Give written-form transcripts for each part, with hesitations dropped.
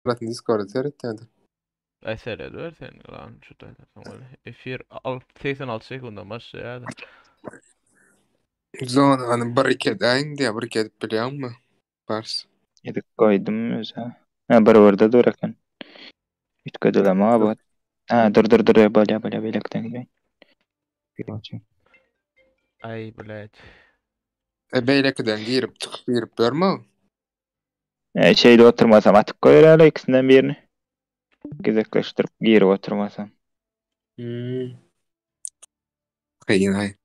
Discord seyretmedi. Seyret sen lan şu taydan öyle. Efir 86 sekundan başlıyor. Zona hani bariket ayin diye bariket biliyor musun? Pars. Yedik koydum öze. Ha bir orada dur ekan. Bitkedilema bu. Ha dur bala belekten gel. Ay blять. Beylekden girip çıkıp girip görme. Şeyde oturmasam atıp koyar hala ikisinden birini. Gezekleştirip girip oturmasam. Kıyın ay.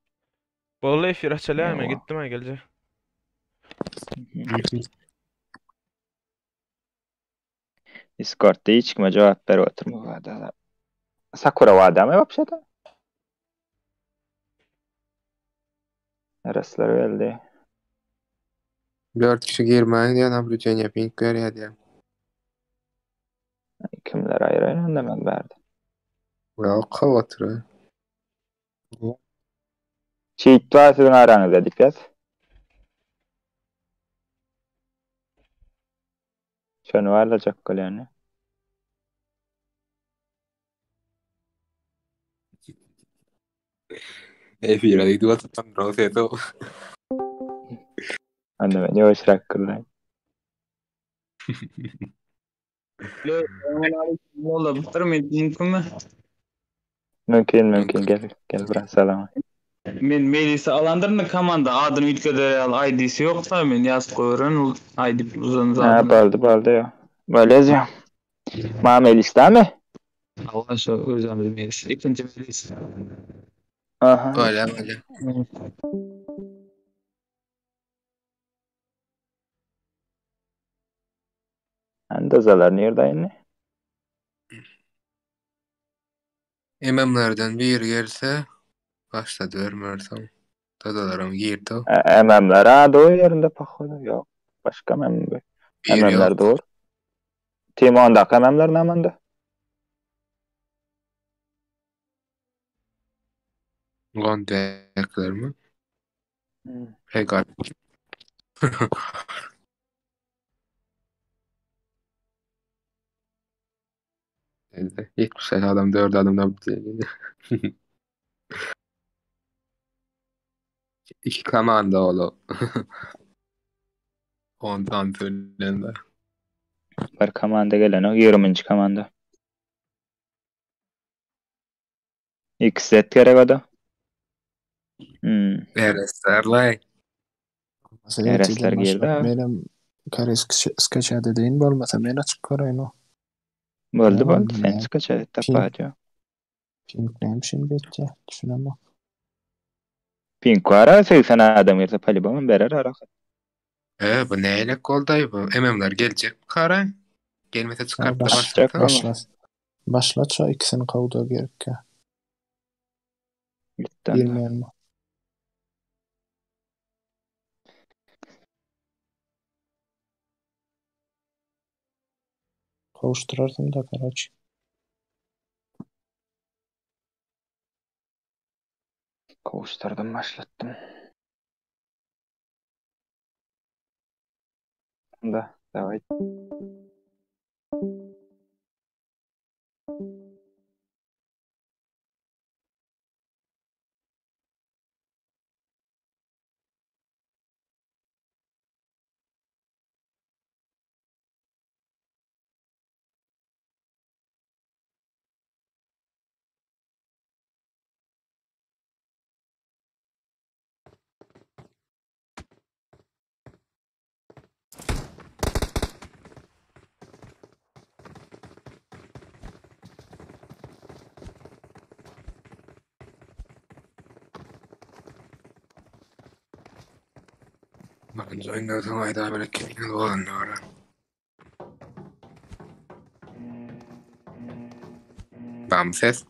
Vallahi efir açalım Yo. gittim ay gelecek. Discord'da hiç kime cevap ver oturma. Sakura var mı вообще-то? Neresiler geldi? 4 kişi girmeyin diye nabrücen pink ver diye. Kimler ayrı aynı ben verdim. Yok kavatır. Çiğit var sizin aranızda dikkat. Şunu alacak yani. Fira di dua tutan rose itu. Anladım. Yavaşrak kırlayın. Olabilir mümkün mü? Mümkün gel buraya selam. Men Melis'i alandırın komanda adını ülkede al ID'si yok da men yazıp koyarım ID uzun Ha zaten. baldı ya. Böyle yazıyorum. Mamel işte mi? Allah şu özümüz Melis. İkinci Melis. Aha. Öyle öyle. Andazalar nerede yine? İmamlardan bir gelse başladı vermersem. Dadalarım girdi. Ememler ha doğru yerinde pahalı. Yok. Başka memem. Bir Ememler yok. doğru. Timonda ememler ne amanda? Kontaklar mı? Hmm. Pekar. Neyse. 70 adam 4 adamdan bir şey. İki komanda oğlu. Ondan söylenme. Bir komanda gelen o 20. komanda. İki set gerek o da. Ereslerle. Eresler girdi ha. Menem kares skачade deyin bolmasa men açıp korayn o. Boldu. Sen çıkacaksın. Tapacı. Pink neyim şimdi betçe. Düşünemem. Pink ara 80 adam yerse palibamın berer ara. Bu neyle kolday bu? Ememler gelecek. Kara. Gelmese çıkartıp da Başlayacak başlasın. ama. Başlat şu ikisini kavda gerek ya. Gitti. Bilmeyen mi? Kavuşturardım da karaç. Kovuşturdım başlattım. Da. Давай. Bakınca oynarsam ayda böyle kendini dolanıyor. Tamam ses.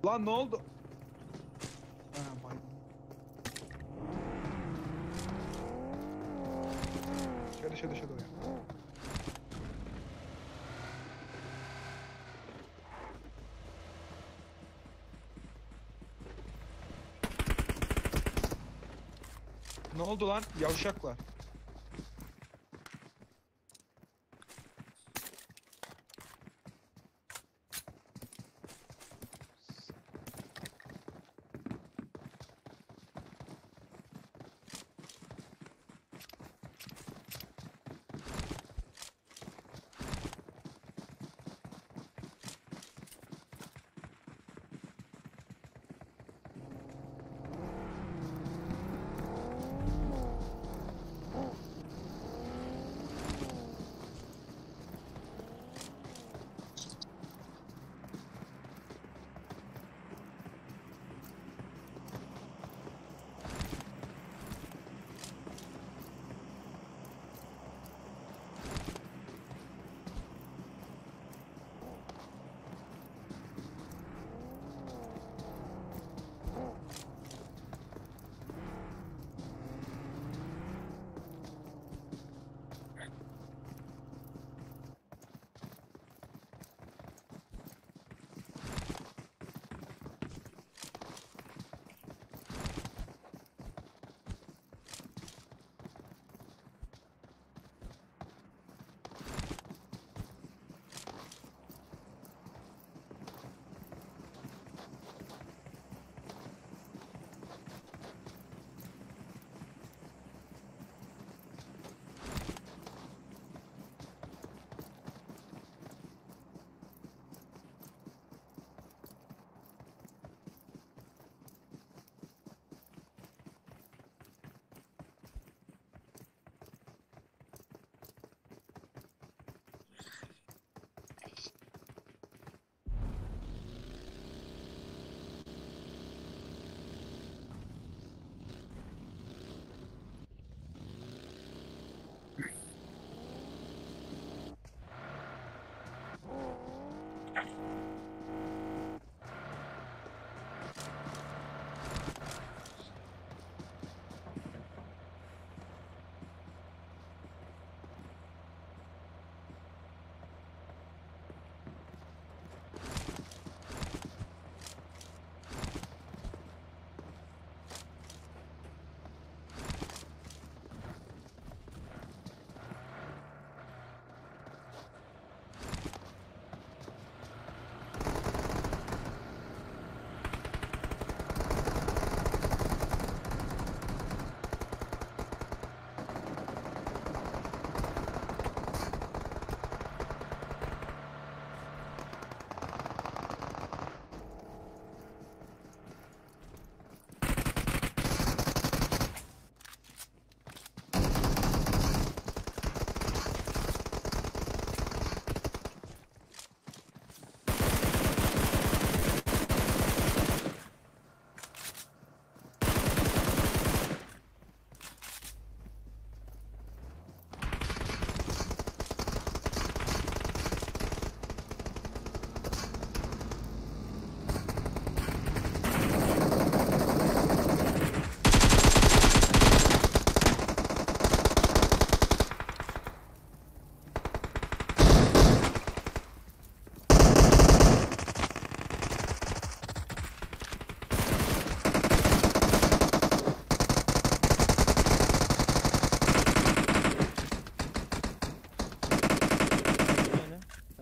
Lan ne oldu? Ha baydım. Şöyle ya. Ne oldu lan? Yavşaklar.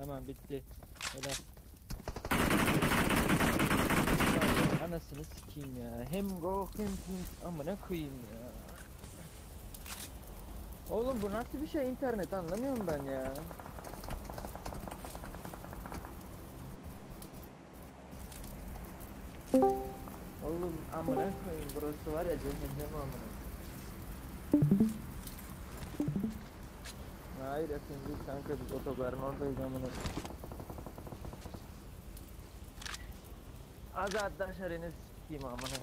Tamam bitti. Helal. Anasını sikeyim ya. Hem go hem ping. Amına koyayım ya. Oğlum bu nasıl bir şey, internet anlamıyorum ben ya. Oğlum amına koyayım, burası var ya cehennem amına. Hayır ya sen değil kanka, biz otogarın oradayız amına. Aga arkadaşlar henüz sikeyim amına.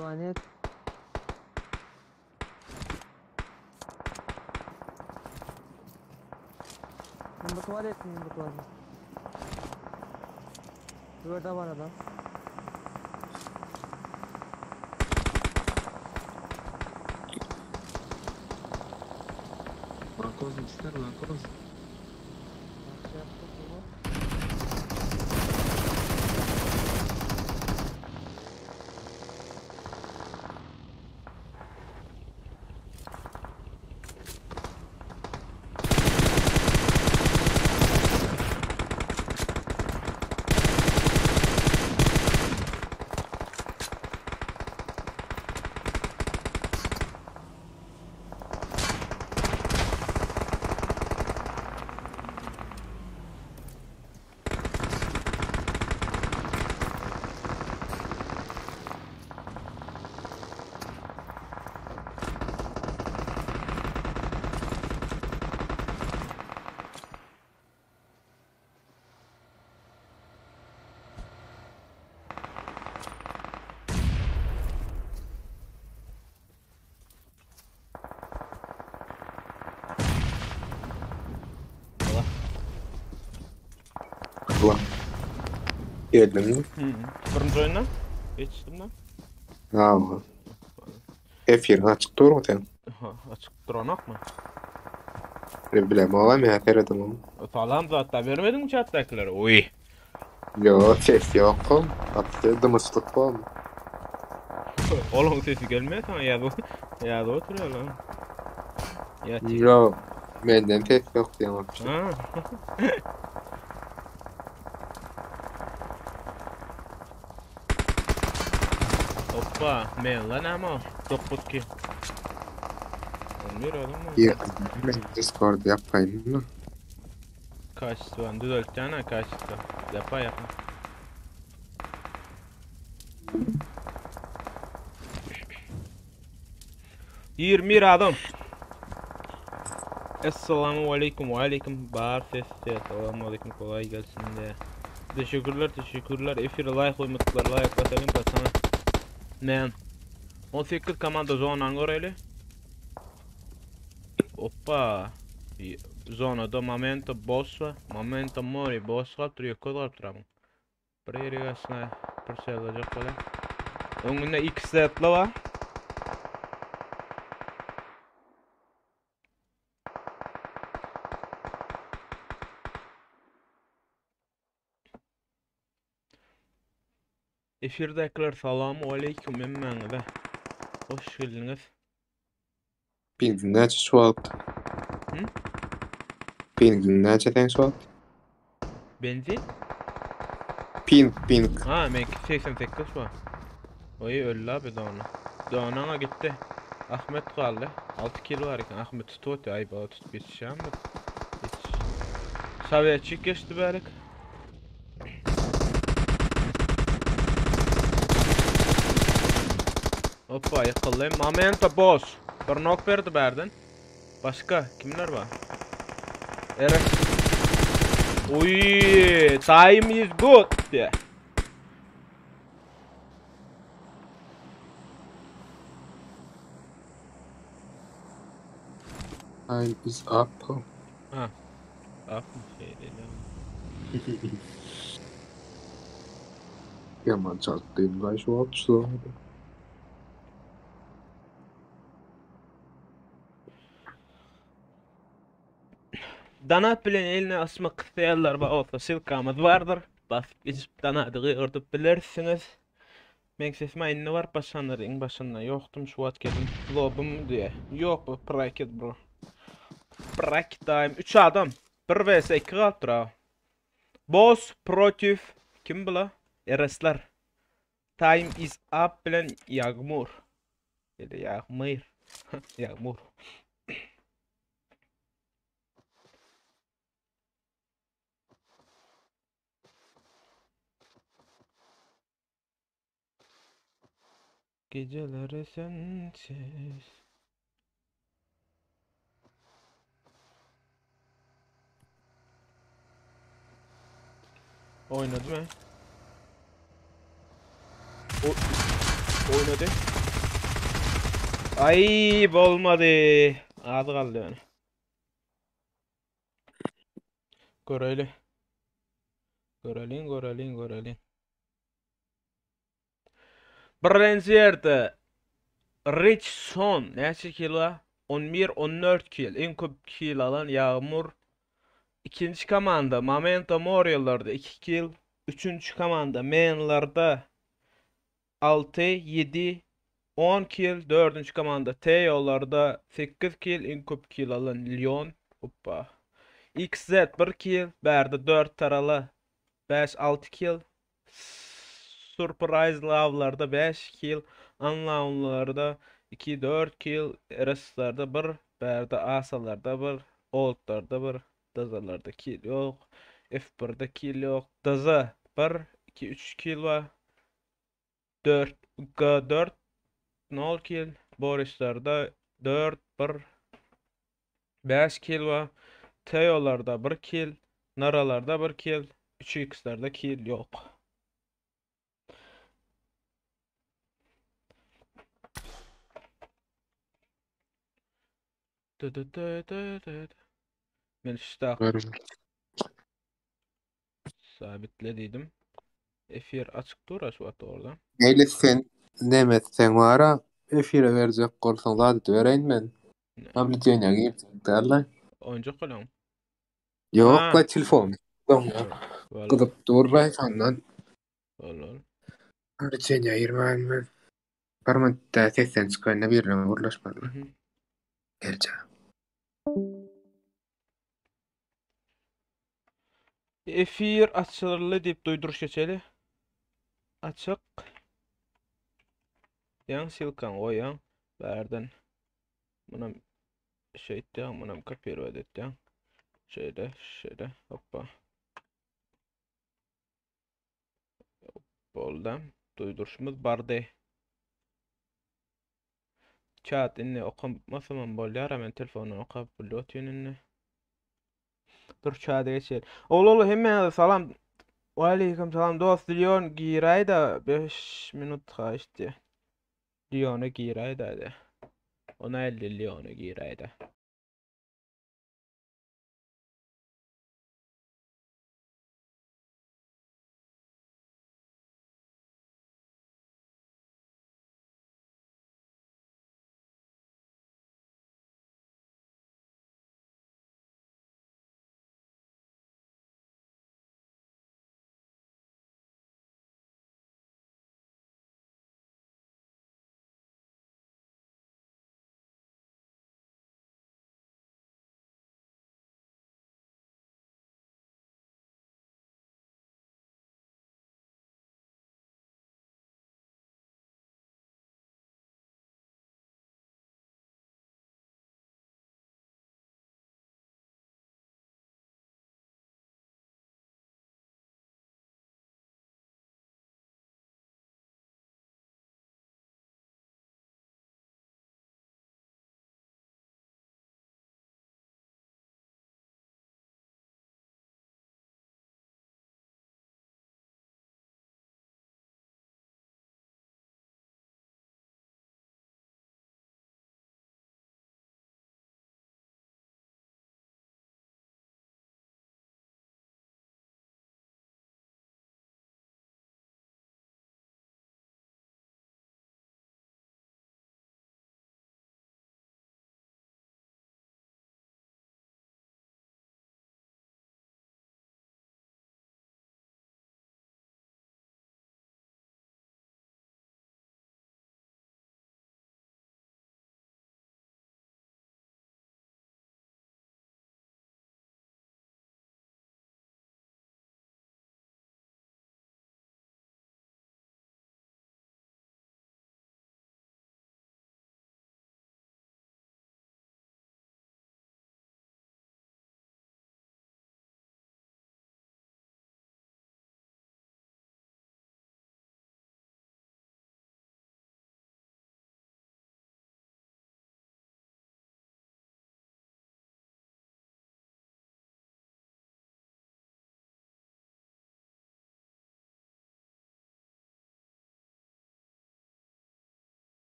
tuvalet. Bu tuvalet mi bu tuvalet? Burada var adam. Narkoz ister narkoz. Nasıl yaptık bunu? Ulan. Geldin mi? Birinci oyundan geçtim lan. Tamam. Efir açık dur mu sen? Açık duranak mı? Bilmem oğlum ya ferdim onu. Falan zaten vermedin mi chat'takileri? Oy. Yo ses yok oğlum. Hatta dımışlık var mı? Oğlum sesi gelmiyor sana ya da oturuyor lan. Ya Yo. Benden ses yok diyemem. Ha. Hoppa, men lan ama dokut ki. Olmuyor oğlum mu? Ya ben Discord yapayım mı? Kaçtı lan, düzelteceğine kaçtı. Yapa. 20 adam. Esselamu aleyküm ve aleyküm bar sesi. Esselamu aleyküm, kolay gelsin de. Teşekkürler. Efir'e like koymuşlar, like basalım sana. Men. 18 komanda zonan göreli. Hoppa. Zonada momento bossa, momento mori bossa duruyor kadar turamın. Buraya rigasına bir şey olacak böyle. Önünde iki setli var. Efirdekiler selamu aleyküm emmeni de. Hoş geldiniz. Pingin neçe çoğalttı? Hı? Pingin neçe ten çoğalttı? Benzin? Ping. Ha, benimki 88 var. Oy öldü abi Doğan'a gitti. Ahmet kaldı. 6 kilo var iken Ahmet tutuyordu. Ay bana tut bir şey mi? Hiç. Sovyetçik geçti berik. Hoppa yakalayayım. Momento boss. Bir knock verdi berden. Başka kimler var? Evet. Uy, time is good diye. Time is up. Bak şey değil. Yaman çaktıyım lan şu an şu an. Donat bilen eline asmak isteyenler olsa silkamız vardır. Basıp geçip donatığı örtüp bilirsiniz. Ben sesime inni var başlanır, en başında yoktum şu at geldim. Lobum diye. Yok bu bracket bro. Bracket time. 3 adam. 1 vs 2 kaldı ha. Boss, Protif. Kim bu la? Eresler. Time is up bilen Yağmur. Ya da Yağmur. Yağmur. Geceleri sensiz. Oynadı mı? Oynadı. Ay olmadı. Az kaldı yani. Görelim. Görelim. Birinci yerde Richson neçe kilo? 11-14 kil. En köp kil alan Yağmur. İkinci komanda Memento Mori'larda 2 kil. Üçüncü komanda Men'larda 6, 7, 10 kil. Dördüncü komanda Teo'larda 8 kil. En köp kil alan Lyon. Hoppa. XZ 1 kil. Berde 4 taralı 5-6 kil. Surprise Love'larda 5 kil. Unknown'larda 2-4 kil. Eras'larda 1. Berde Asalarda 1. Old'larda 1. Dazalarda kil yok. F1'de kil yok. Daza 1, 2-3 kil var. 4 G4 0 kil. Boris'larda 4, 1, 5 kil var. Teo'larda 1 kil. Naralarda 1 kil. 3x'lerde kil yok. Men ştak sabitlediydim. Efir açık dura şu at orada. Neyle sen demezsen vara efire verecek korsan zaten vereyim ben. Ablacığına girecek derler. Oyuncak kalan. Yok Ha. la telefon. Vallahi. Kızıp durray sandan. Vallahi. Ablacığına ayırmayın ben. Parmağında sesten çıkayına birine uğurlaşmadı. Gerçi. Efir açılırlı deyip duyduruş geçeli. Açık. Yan silkan o yan. Verden. Buna şey etti ya. Buna kapıyı ödetti ya. Şeyde. Hoppa. Bolda. Duyduruşumuz bardı. Chat inni okumasam bollar hemen telefonu okuyup bulot yönünü. Dur chat'a geçelim. Ol hemen salam. Aleyküm salam dost Lyon giray da 5 minut kaçtı. Lyon'a giray da hadi. Ona 50 Lyon'a giray da.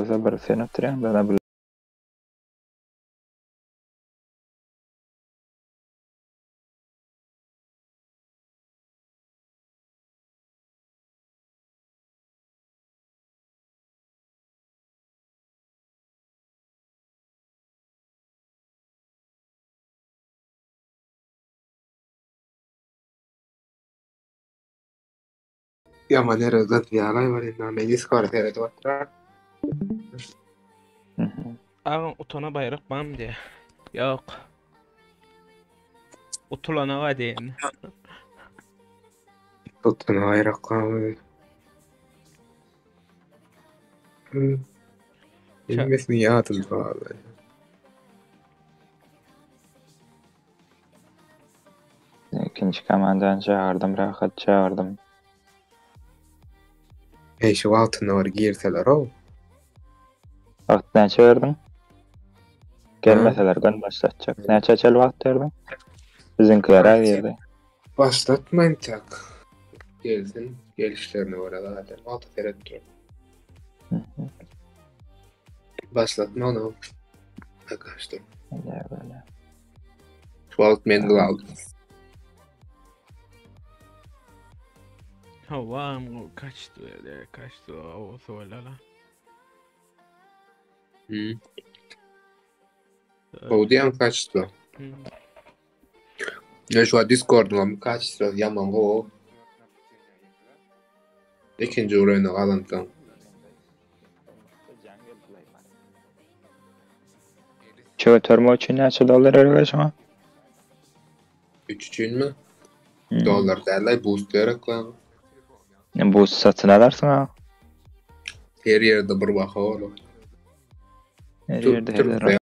bolsa bir sen oturýan da bu Ya manera zat ýalay bar indi. Men Discord seyredip oturar. Ağam utana bayrak bam diye. Yok. Utulana va diyen. Tutun aýrak galy. Bilmesmi ýatym galy. ikinci komandan çağırdım, rahat çağırdım. Hey şu altyna bar girseler o. Wagtdan çağırdım. Gelmeseler gün başlatacak. Näçe çel wagt berdim? Bizinkiler her yerde. Başlatmayın tak. Gelsin. Gelişlerini orada zaten. Altı seyredip dur. Başlatma onu. Arkadaşlar. Böyle. Şu alt mendil aldım. Havam kaçtı öyle kaçtı o söylala. O diyen kaçtı. Ya şu an Discord'dan kaçtı. Yaman o. İkinci oyunu alandan. Çöterme için näçe dollar öreşme? 3 için mi? Dolar derler boost yarak lan. Bu satın alarsın ha. Her yerde bir baka olur. Her yerde her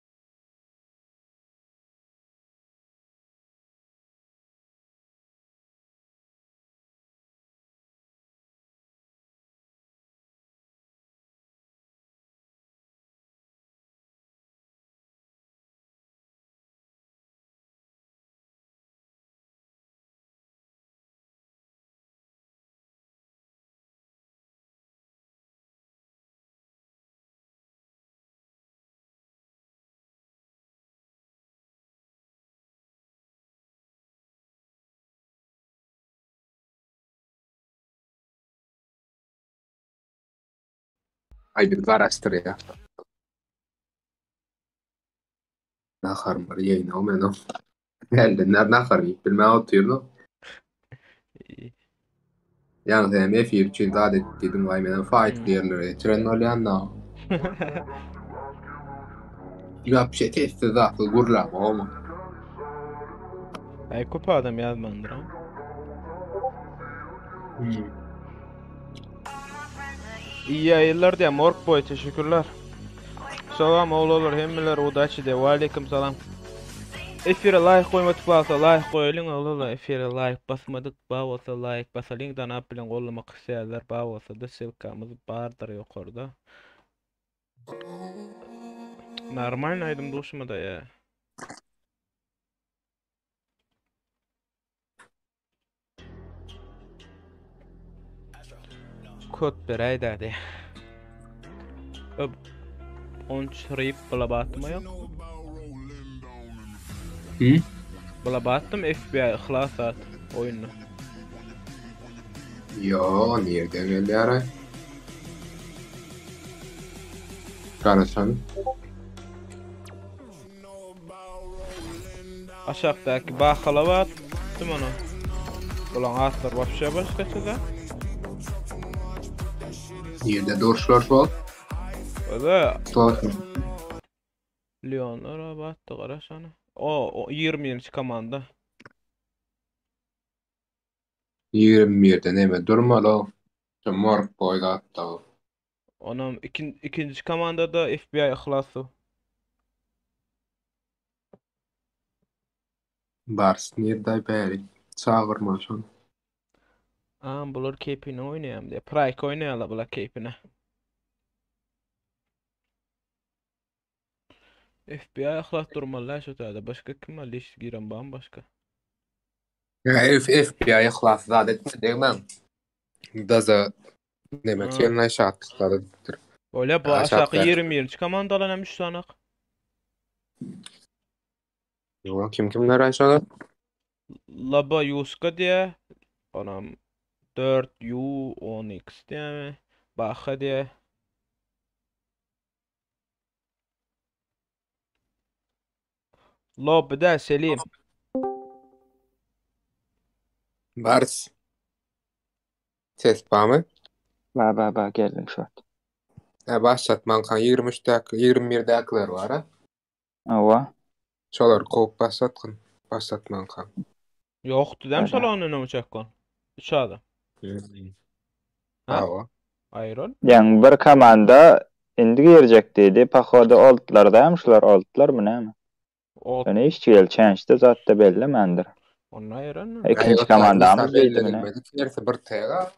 Ay bir araştır ya. Nahar var yayın o men o. Geldi nahar yiyip bilmem oturuyor. Yani hem F1 için daha dedim vay menen fight diyorlar. Tren olayan na. Ya bir şey testi zaten gurlama olma. Ay kupa adam yazmandır ha. İyi yayınlar diye Mork Boy teşekkürler. Salam oğullar hemmeler udaçı de. Aleyküm salam. Efire like koymadık balsa like koyalım oğullar. Efire like basmadık bağ olsa like basalım da ne yapalım kollamak isteyenler bağ olsa da silkamız bardır yukarıda. Normal aydım duşma da ya. Kod beray dedi. On çırayıp bula battım yok. Bula battım FBI ihlas at oyunu. Yo nereden geldi ara? Karasan. Aşağıdaki bakala bat. Tüm onu. Ulan atlar başka da. Nerede dorşlar var? O da Doğru. Leonlara battı qarasana. O 20. komanda. 21'de neme durmalı o. Mork boyga attı o. Onun ikinci komandada FBI ihlası. Bars nerede beri? Çağırma şunu. Bular keypini oynayam diye. Prike oynayala bular keypini. FBI ihlas durmalar şu tada. Başka kim var? Leş giren başka. Ya FBI ihlas zat etme demem. Daza neme kelime şartları. Öyle bu Aşağı aşağı ver. 20 komandalanam 3 sanak. Yo, kimler aşağıda? Laba Yuska diye. Anam 4U 10X diye mi? Baha diye. Lob da Selim. Bars. Ses bağımı. Ba geldim şu an. Başlatman kan 23 dakika 21 dakikalar var ha. Ava. Şolar kovup başlatman kan. Yoktu dem Öyle. salonuna uçakkon. 3 adam. Ha? Awa. Ayron. Yani bir komanda indi girecek dedi. Pahoda oldular şular oldular mı ne mi? O Yani hiç gel change'de zaten belli mendir. onu ayron. İkinci komandamız beydi mi ne? Nerse bir tega.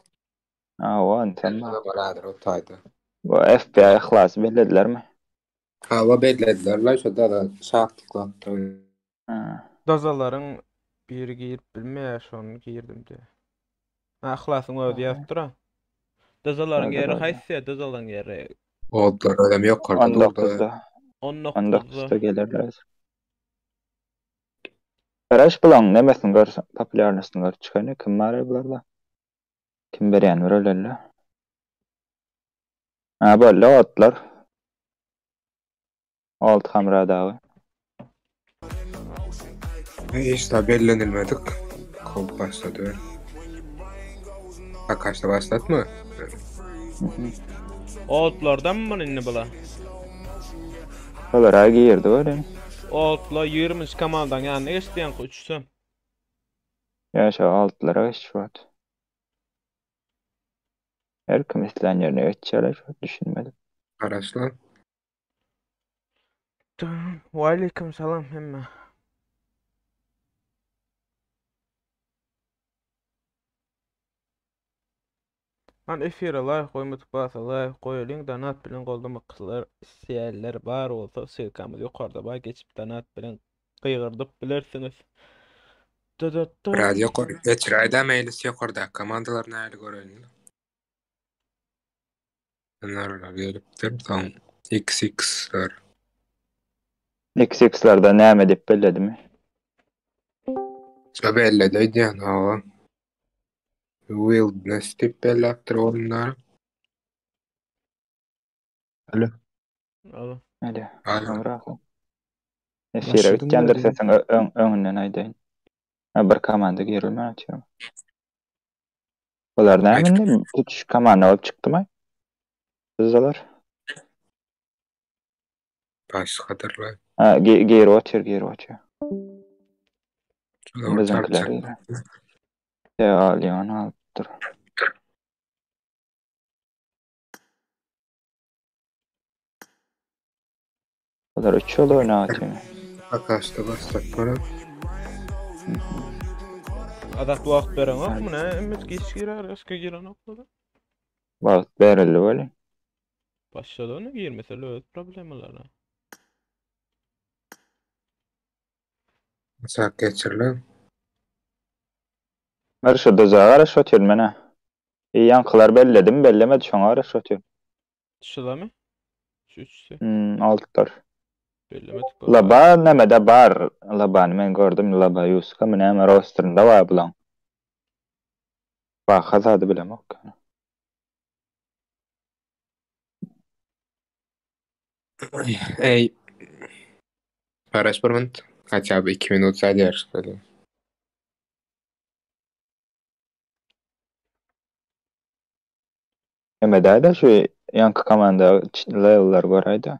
Ava antamma. Baladır o taydı. Bu FBI ihlas bellediler mi? Hava beklediler la şurada da şartlıkla. Ha. Dazaların bir giyip bilmeye şonu giyirdim diye. Ahlasın öyle yaptıra. Dazaların Öyle yeri böyle. haysiye dazaların yeri Oldular ödem yok orada durdu. 19'da. 19'da. 19'da gelirler. Karaş bulan nemesin gör popülernesini gör çıkanı kim var bularda? Kim beren var öyle. Ha böyle otlar. Alt hamra dağı. İşte bellenilmedik. Kol başladı. Kaçta başlatma? Otlardan mı inni bula? Olara girdi öyle. Otla 20 kamaldan yani ne isteyen uçsam. Yaşa altlara iş var. Her kim isteyen yerine geçeceğler şu düşünmedim. Araçla. Ve aleyküm selam hemme. Ben efire live koymadık basa live koyalım donat bilen goldama kızlar siyaller var olsa silkamız yukarıda var geçip donat bilen kıygırdıp bilirsiniz. Radio kor. Geçirayda meylis yok orada. Komandalar nerede görelim? Bunlarla gelipdir. Tam XX'ler. XX'larda ne edip belledi mi? Belli de yani hava. Wilderness tip belli yaptır onlar. Alın. Hadi. Aynen. Hamra. Esire Başladım gitkendir dedi. sesin önünden aydayın. Bir komanda girilme açıyorum. Bunlar ne emin? Hiç komanda alıp çıktı mı? Kızlar. Başkadırlar. Ha, geri otur. Şurada Bizimkiler çarpacak. iyi. Ya alyan alıptır. Bunlar 3 yol oyna atıyor. Akaşta başlatma. Adat vakt veren yok mu ne? Emmet geç girer eski giren okla. Vakt verildi böyle. Başladı onu gir mesela öyle problemler. Sak geçirilen. Arşı da zağara atıyor mene. Yankılar belledim bellemedi şoňa araş atıyor. Şula mı? Şu üçse. Altılar. Bellemedik bu. Laba nemede bar. Labani men gördüm laba Yuska mı neme rosterında var bulan. Bak hazadı bilemok. Ey. Harassment. Kaç abi 2 minut sadece böyle. Nemede de şu yankı komanda level'lar goraydı.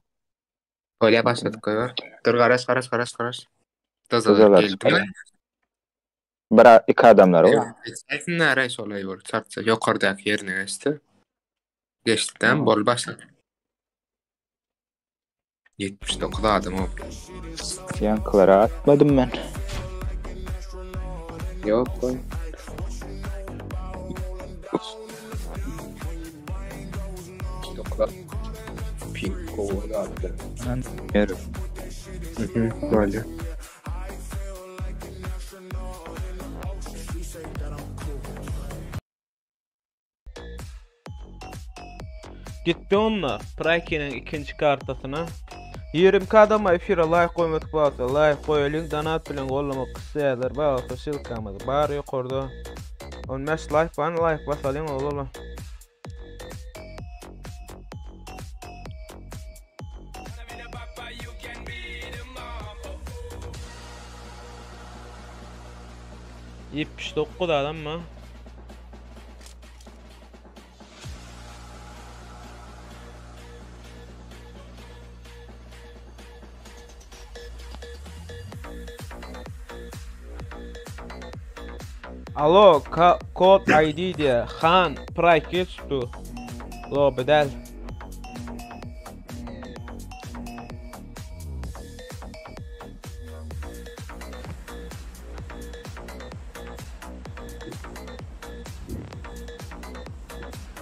Öyle başladık galiba. Dur karaş. Kızalar Tazalar geldi. çıkar. Bira iki adamlar var. Esin araç olayı var. Çarpsa yukarıdaki yerine geçti. Geçtikten bol başladı. 79 adam o. Yankılara atmadım ben. Yok koy. Pink kovalı attı. Yarım. Böyle. Gitti onunla. Prake'nin ikinci kartasına. 20 adama efire like koymadık bağısa. Like koyalım. Donat bilen kollamak isteyenler bağısa. Silkamız var yukarıda. On mes like bana like basalım oğlum. Yetmiş 9 adam mı? Alo, kod ID diye. Han, Prike tu. Lo bedel.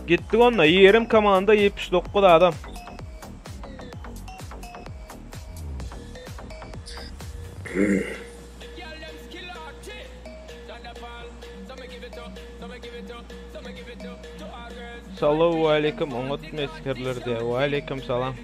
Gitti onunla 20 komanda 79 adam. Salamu aleyküm unutma eskerler diye. Ve aleyküm salam.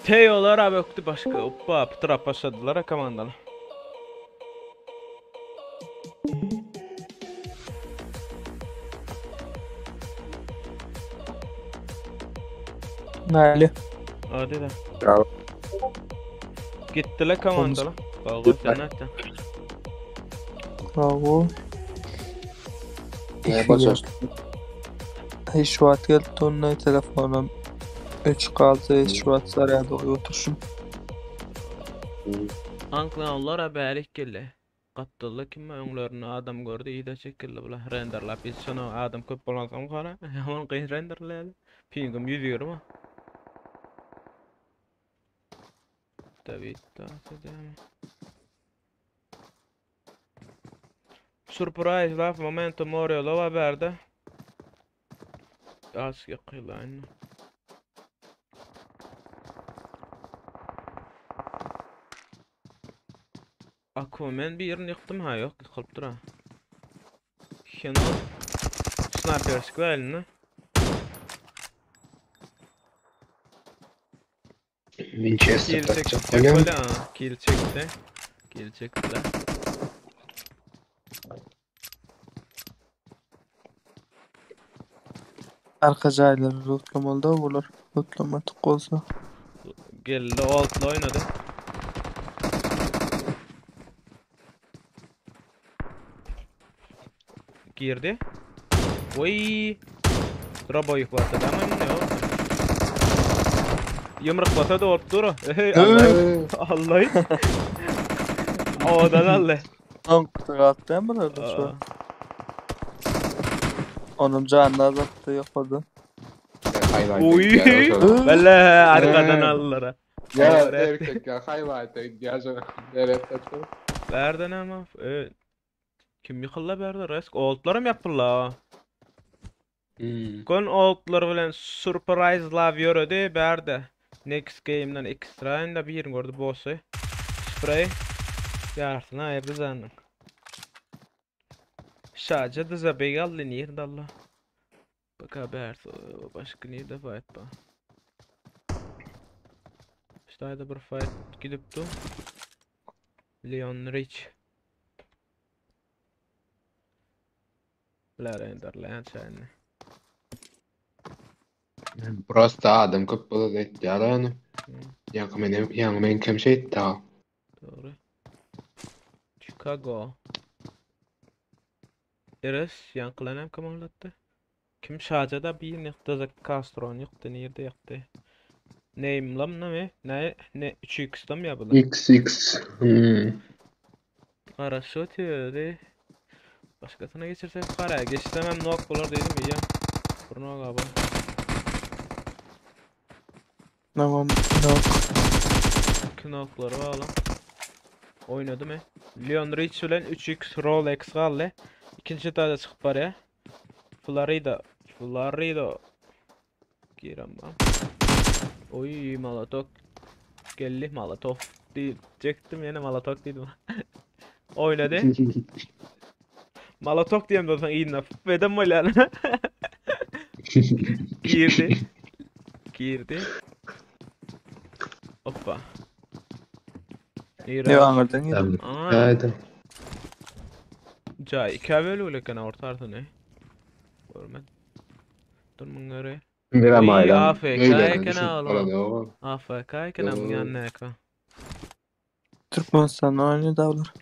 Teyolar abi öktü başka. Hoppa trap başladılar ha komandalı. Näli? Hadi de. Bravo. Gittiler komandalı. Kavga sen atın. Bravo. Ne basar? Hiç wagt geldi tonne telefonum 3 kaldı. Hiç wagt zararda oturuşum. Anklanlar haberlik geldi. Qattılı kim öňlerine adam gördü ýa-da çekildi bular renderlap biz şonu adam köp bolansam gara ýaman qyyn renderleli pingim 100 euro. Tabii tabii. Surprise laf momentum oraya lava berdi. Az yaqylan. Aquaman bir yerini yıktım ha yok yıkılıp dura. Şunu sniper sıkı eline. Winchester Kill takacak. çekti böyle ha. Kill çekti. Kill çektiler. Arka jayları lootlamalda bolar. Lootlamatyk bolsa. Geldi altla oynadı. Girdi. Oy. Robo yıklattı tamam mı o? Yumruk batadı olup duru. Allah'ı. Odan Allah. Tankta gattı mı orada şu an? Onun canını azalttı yapadı. Hayvan. Oy. Vallahi arkadan aldılar. Ya erkek ya hayvan. Ya evet tabii. Berden ama kim yıkılla berdi resk oldlarım yapılla. Kon oldlar bilen surprise love yöredi berdi. Next game'den extra enda bir gördü boss'u. Spray. Yartına ayırdı zannem. Şaca da zabegalli nirdi Allah. Bak haber başka nirdi fight ba. İşte ayda bir fight gidiptu. Leon Rich. Blar enderleyen çayını. Просто adam köp bolady etdi ýa-da ýa-da men kim şey etdi. Doğru. Chicago. Eres yankılanan kamanlattı. Kim şajada bir noktada Castron yoktu nerede yoktu. Name'lam ne 3x'tam ya bu. XX. Qara şu tiyori. Başkasına geçirsek qara geçsem nok bolar dedim ya. Burnu gaba. Tamam, nok. Knokları bağlam. Oynadı mı? Leon Rich bilen 3x Rolex galle. İkinci taada çıkıp baraya. Florida. Giram ben. Oy Molotov. Gelli Molotov diyecektim yine Molotov dedim. Oynadı. Molotov diyeyim de sen iyi naf. Vedem öyle yani. Girdi. Hoppa. Ne anırdın ya? Tamam. Aa. Haydi. Cay kavel öyle kana ortardı ne? Görmen. Durmun göre. Miram Oy, aydan. AFK Öyle ekene düşün. oğlum. Orada o. AFK ekene Yo. yanına eka. Türkmenistan oyunu davlar.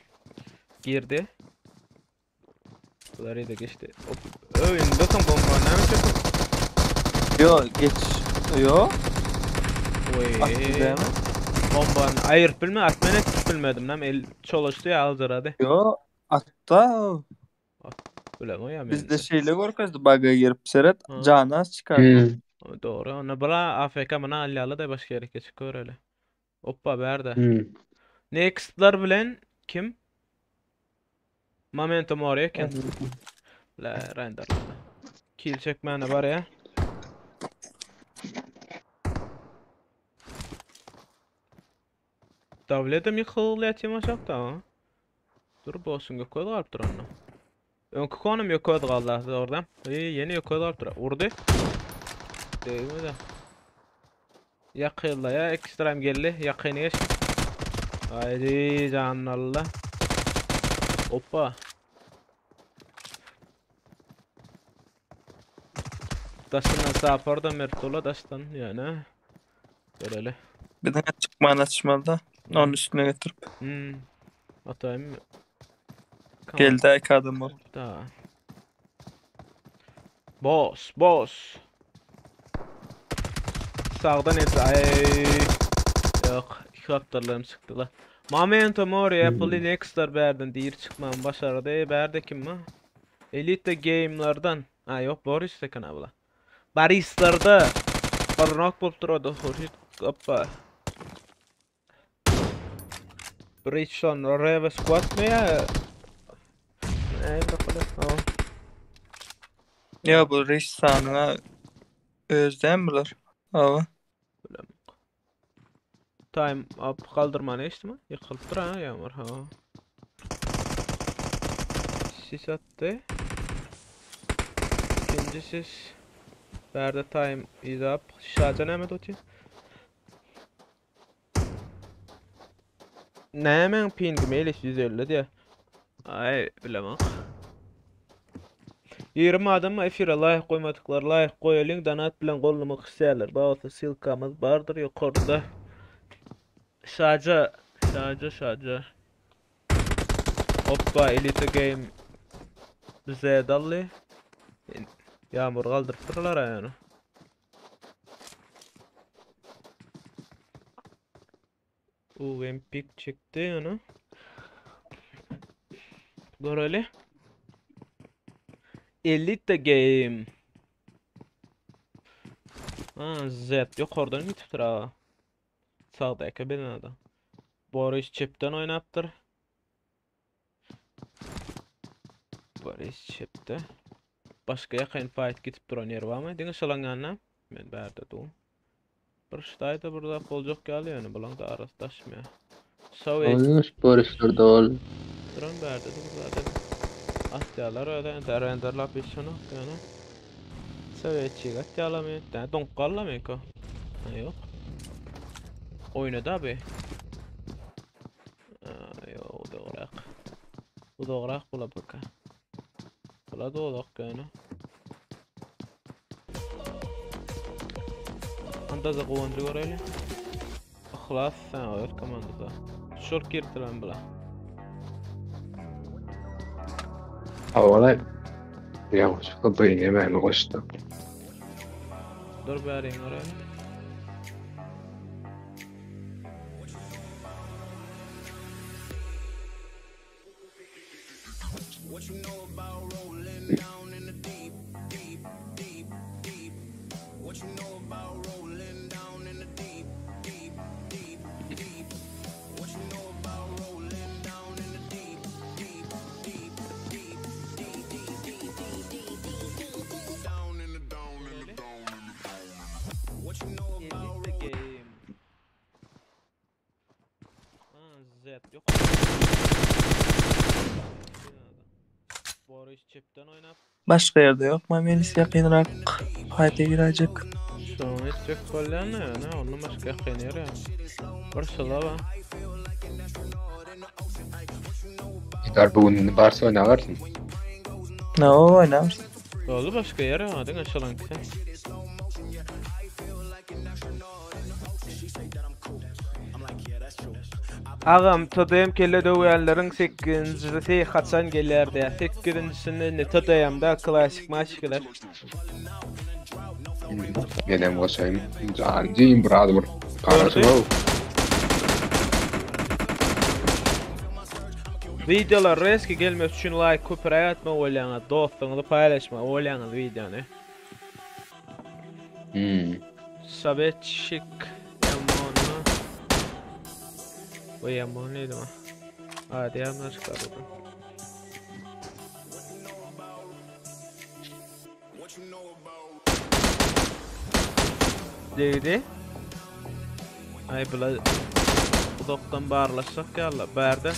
Girdi. Bunları da geçti. Hop. Oyun bakın bomba ne yapacak? Yo geç. Yo. Oy. Attı değil mi? Bombanı ayırt bilme atmana bilmedim lan el çalıştı ya aldıradı. Yo. Hatta Öyle mi ya? bizde şeyle korkazdı. Baga girip seret. Ha. Canı az çıkardı. Doğru. Ona bıra AFK mana allalı da başka yere çıkıyor öyle. Hoppa berda. Next'lar bilen kim? Momentum oraya kim? La render. Kill çekmene var ya. Davletim yıkılıyat yamaşak da. Dur bosun yok koydu alıp dur onu. Önkü konum yok koydu Allah'ta oradan. Yeni yok koydu alıp dur. Urdu. Değil mi de? Yakıyla ya ekstrem geldi. Yakını geç. Haydi canallah. Hoppa. Daşından sapar da mertola daştan yani. Böyle. Bir de çıkman açmalı. Onun üstüne getirip. Atayım mı? Geldi iki adam var. Da. Boss. Sağdan et. Ay. Yok. İki haftalarım çıktı la. Momentum oraya Apple Next'lar berden deyir çıkmam başardı. Berde kim mi? Elite Game'lardan. Ha yok Boris Tekin abla. Baris'larda. Barnak bulup durdu. Hoşit. Hoppa. Bridge'dan oraya ve squat mı ya? Bakalım. Ya bu reis sanına özden bilir. Hava. Time up kaldırma ne işte mi? Yıkılıp dur ha yağmur ha. Sis attı. İkinci sis. Berde time is up. Şacan hemen tutuyor. Ne hemen ping mail 150 diye. Ay bilemem. 20 adam efire layık koymadıklar layık koyalım donat bilen kollamak isterler. Bazı silkamız vardır yukarıda. Şaca. Hoppa Elite Game bize dallı. Yağmur kaldırtırlar yani. Ben pik çekti yani. Böyle. Elite Game. Z yok oradan gittir ha. Sağdaki binada. Boris çipten oynattır. Boris çipte. Başka yakın fight gitip duran yer var mı? Dini şalanganla. Ben berde doğum. Bir ştay da burada bolcuk geliyor yani. Bulan da arası taşmıyor. Olmuş Boris'lerde ol. Duran berde de zaten. Asyalar öyle renderla pişini yani. Sovyetçi gatyalamıyor. Yani donkallamıyor ko. Yok. Oynadı abi. Yok doğrak. Bu doğrak bula baka. Bula doğrak yani. Anda da kovancı görelim. Ahlas sen oyur komandada. Şort girtilen bula. Havalar. Yavaş kapıyı yemeğine koştu. Dur bari oraya. What you know about rolling down in the deep, deep, deep, deep? What you know about rolling down in the deep, deep, deep, deep? What you know about rolling down in the deep, deep, deep, deep, deep, deep, deep, deep, deep, deep, deep? Yok. Boris çepten oynap. Başka yerde yok mu? Melis yakınrak fayda girecek. Sonra istek bolyan ne? Onun başka yakın yer ya. Barcelona ba. Gider bugün Barça oynavarsın. Ne o oynar? Oldu başka yer ya. Adın aşalan ki sen. Ağam tadayım kelle döwellerin 8-nji haçan gelerdi. 8-njisini ne tadayım da klasik maçlar. Gelem koşayım. Cancıyım brother. Karşıma o. Videolar reski gelmek üçün like köpürek atma olyanı, dostlarını paylaşma olyanı videonu. Sabetçik yamonu. O yamonu neydi mi? Hadi yamonu çıkardım. Deydi. Ay bula udoktan bağırlaşsak ya Allah. Bärde.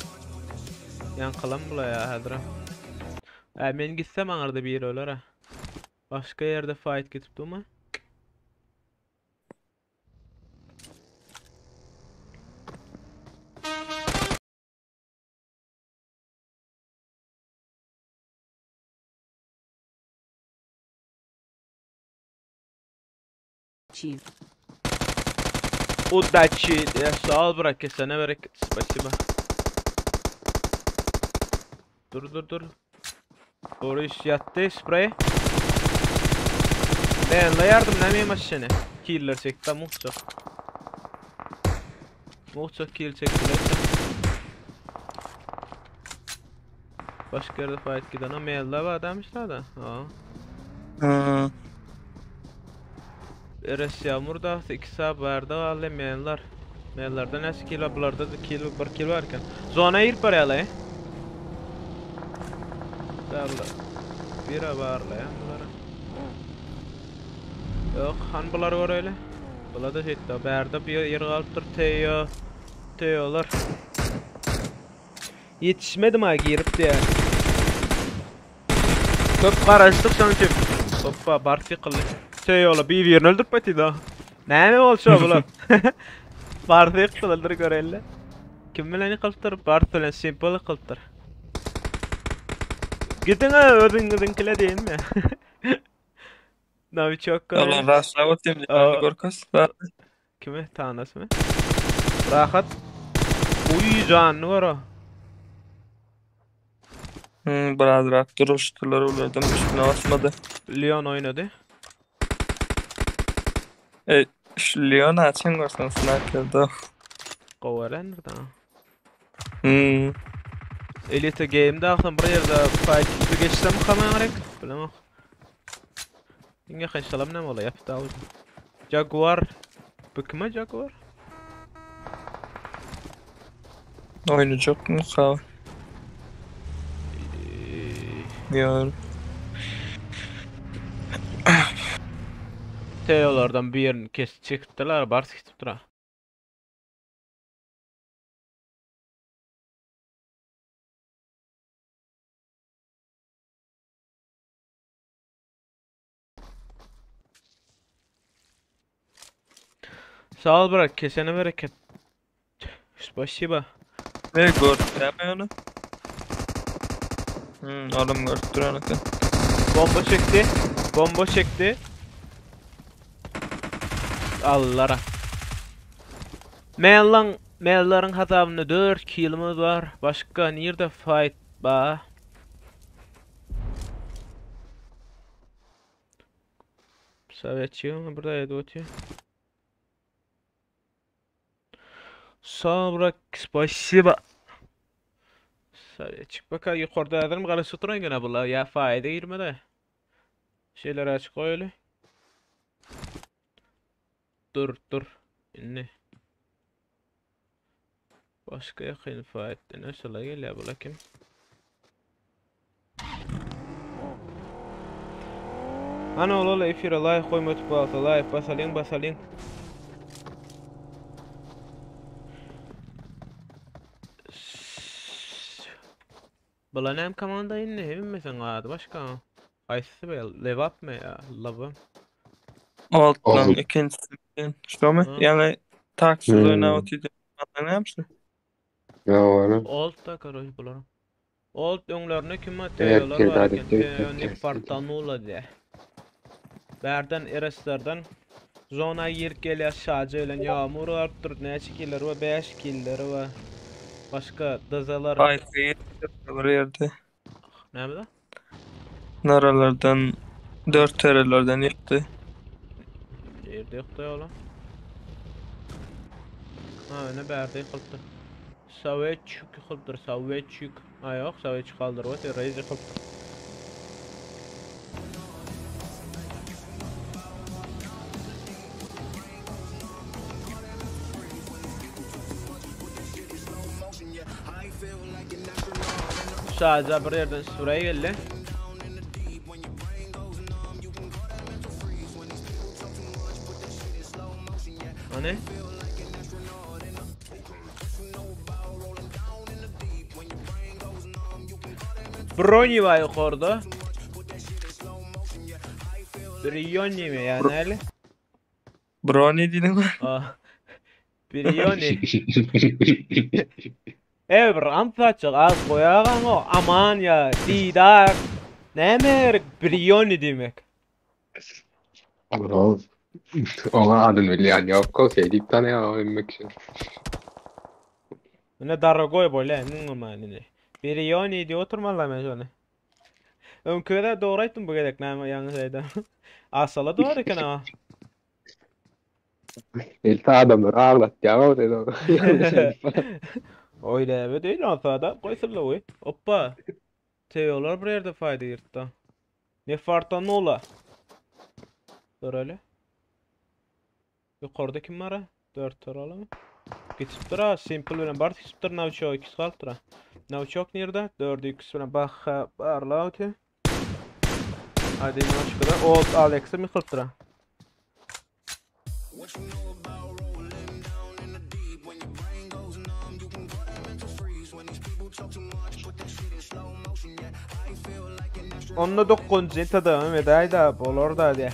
Yanqalam bula ya hadra. Men gitsem aňarda bir öler ha. Başka yerde fight gitipdimi? Удачи, сал брак, sana bereket. Спасибо. Dur. Doğru iş yattı spray. Ben la yardım nemeyim aşağıya. Killer çekti muhtemelen. Muhtemelen kill çektiler. Başka yerde fight giden o mail'da var demişler de. Eres yağmur da 2 saat vardı vallahi mail'lar. Mail'larda nasıl kill bularda da kill 1 kill varken. Zona ir parayla. Darla. Bira varla ya bunlara. Yok han bular var öyle. Bula da hitta bärde bir yer galypdyr teyolar. Yetişmedim ha girip de. Köp garaşdyk sanki. Hoppa barfi kıldı. Teyola bir yerini öldürüp beti da. Näme bolsa bular? Barfi kıldır görelle. Kim bilen kıldır? Barfi simple kıldır. Gidin ha ödün değil mi? Navi çok kolay. Allah rastlavat diyeyim. Gorkas. Kime? Tanas mı? Rahat. Uy canlı var o. Biraz rahat duruştular ulardan üstüne basmadı. Leon oynadı. Şu Leon açın görsen sniper'da. Kovaran nerede? Elite game'da akşam bir yerde fight geçsem kamerek. Bilemem. Inga kan salam ne mola yaptı ağzı. Jaguar. Bakma Jaguar. Oynayacak mı sağ? Yar. Teyolardan bir yerini kes çıktılar, bars gittiler. Sağ ol bırak, kesene bereket. Спасибо. Ne gör? Yapma onu. Adam gördü anakı. Bomba çekti. Allah'a. Mail'ların hatabında 4 kill'imiz var. Başka nerede fight ba? Sovetçi mi burada yedi Sağ bırak, спасибо. Sovetçi. Baka yukarıda adam karısı oturan gene bula. Ya fayda girmedi. Şeyler açık öyle. Dur. Ne? Başka yakın fayda. Nasıl geliyor bula kim? Ana ola efire like koyma tıpalsa like basalım. Bulan hem komanda inne hem mesela adı başka. Aysı be level up mı ya? Lava. Alttan Oğlum. ikincisi. Şu mu? Ha. Yani taksız oynayıp anlayamsın? Ne var? Old da karoy bular. Old öňlerine kim Evet, teýýarlar bir bar daha eken. da Teýýärlik partanula diye. Berden ereslerden zona yer gelýär şaja bilen ýağmur artdyr näçe killer we 5 killer we başga dazalar. Ayfayı bir yerde. Näme? Naralardan 4 terelerden yaptı. Yerde ýokda ola. Ha, ne berde ýykyldy. Soветчик ýykyldyr, soветчик. Ha ýok, soветчik kaldyr, we reis ýykyldy. Şaja bir yerden süreýe geldi. Ane? Brony var yukarıda. Brony mi yani öyle? Brownie dedin mi? Ah. Brony. Bir antaçık az koyagan o. Aman ya. Didar. Ne mer? Brony demek. Oğlum. Ona adın bilen yok. O deyip tane ya emmek için. Ne daragoy böyle ne manini. Brony diye oturmalar ben şöyle. Önköde doğru aytdım bu gerek ne yalnız ayda. Asala doğru iken ama. İlta adamlar ağlat ya o dedi o. Öyle evet değil asada koysırla oy. Hoppa. Teyolar bir yerde fayda yırtta. Ne fartan ola. Dur öyle. Yukarıda kim var ha? 4 taralı mı? Gitip dura simple bilen bar gitip dur Navçok 2 kalıp dura. Navçok nerede? 4'ü 2 bilen bak barla öte. Hadi Navçok'da old Alex'a mi kalıp dura? Onunla 9. tadı medayda bolor da diye.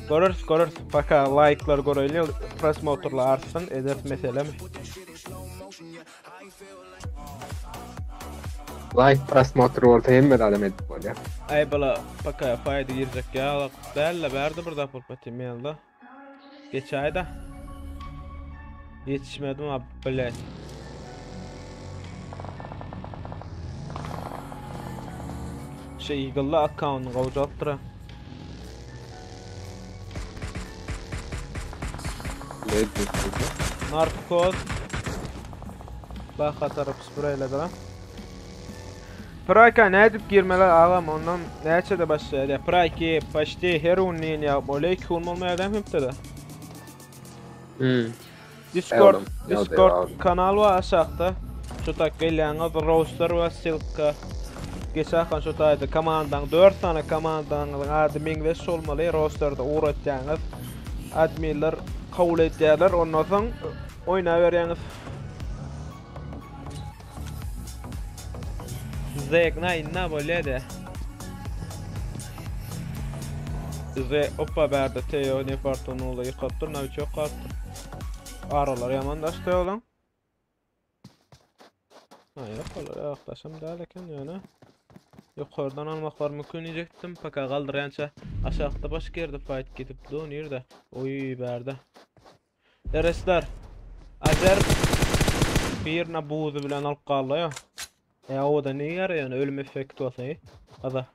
Görürüz. Baka like'lar görüyle prosmotorlar artsın eder mesele mi? Like prosmotor orta hem adam edip bol ya. Ay bala baka fayda girecek ya. Değerle verdi burada pulpatım yanında. Geç ayda. Yetişmedim abi böyle. Eagle'la account'u kavcattıra. Ne diyorsun? Narkoz. Bak atarıp sprayladı lan. Prayka ne edip girmeler ağam ondan neçe de başladı. Prayki başti heroin ya böyle kulm olmaya adam hep de. Discord kanal var aşağıda. Şu tak geliyorsunuz roster ve silka. Geçen şu tayda komandan 4 tane komandan admin ve solmalı rosterda uğraşacaksınız. Adminler kabul edecekler ondan sonra oynayıveriniz. Zekna inna böyle de. Oppa berdi Teo ne fartonu olayı kaptır ne çok kaptır. Aralar yamandaştı olan. Ha yok yaklaşım derken yani. Yukarıdan almaklar mümkün diyecektim. Paka kaldırança aşağıda başka yerde fight gidip dönüyor da. Oy berdi. Deresler. Azer birine buğdu bilen alıp kaldı ya. O da ne yarıyor yani ölüm efekti olsa iyi. Hadi.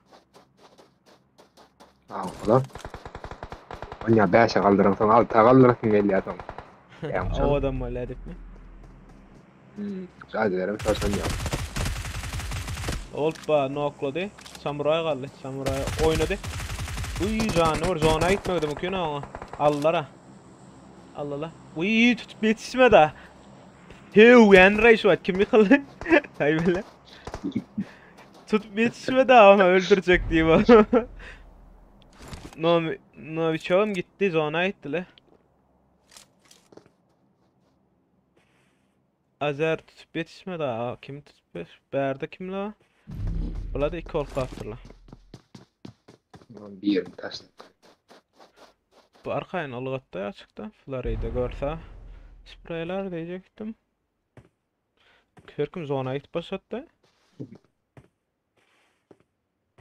Ulan. Onya 5'e kaldıran sonra 6'a kaldırasın belli adam. O adam öyle edip mi? Hadi derim sorsan ya. Olpa nokladı. Samuray kaldı. Samuray oynadı. Uy canor zona gitmedi mümkün ama. Allah'a. Allah. Uy tutup yetişme da. Hew yan reis var kimi kıldı? Hay böyle. Tutup yetişme da ama öldürecek diye var. No biçoğum gitti zona gitti le. Azer tutup yetişme da kim tutup berdi kim la? Bula da 2 ol kaptırlar. Bir yerini taşladı. Bu arkayın algatda açıkta. Florida görse. Spreyler diyecektim. Körküm zona git başlattı.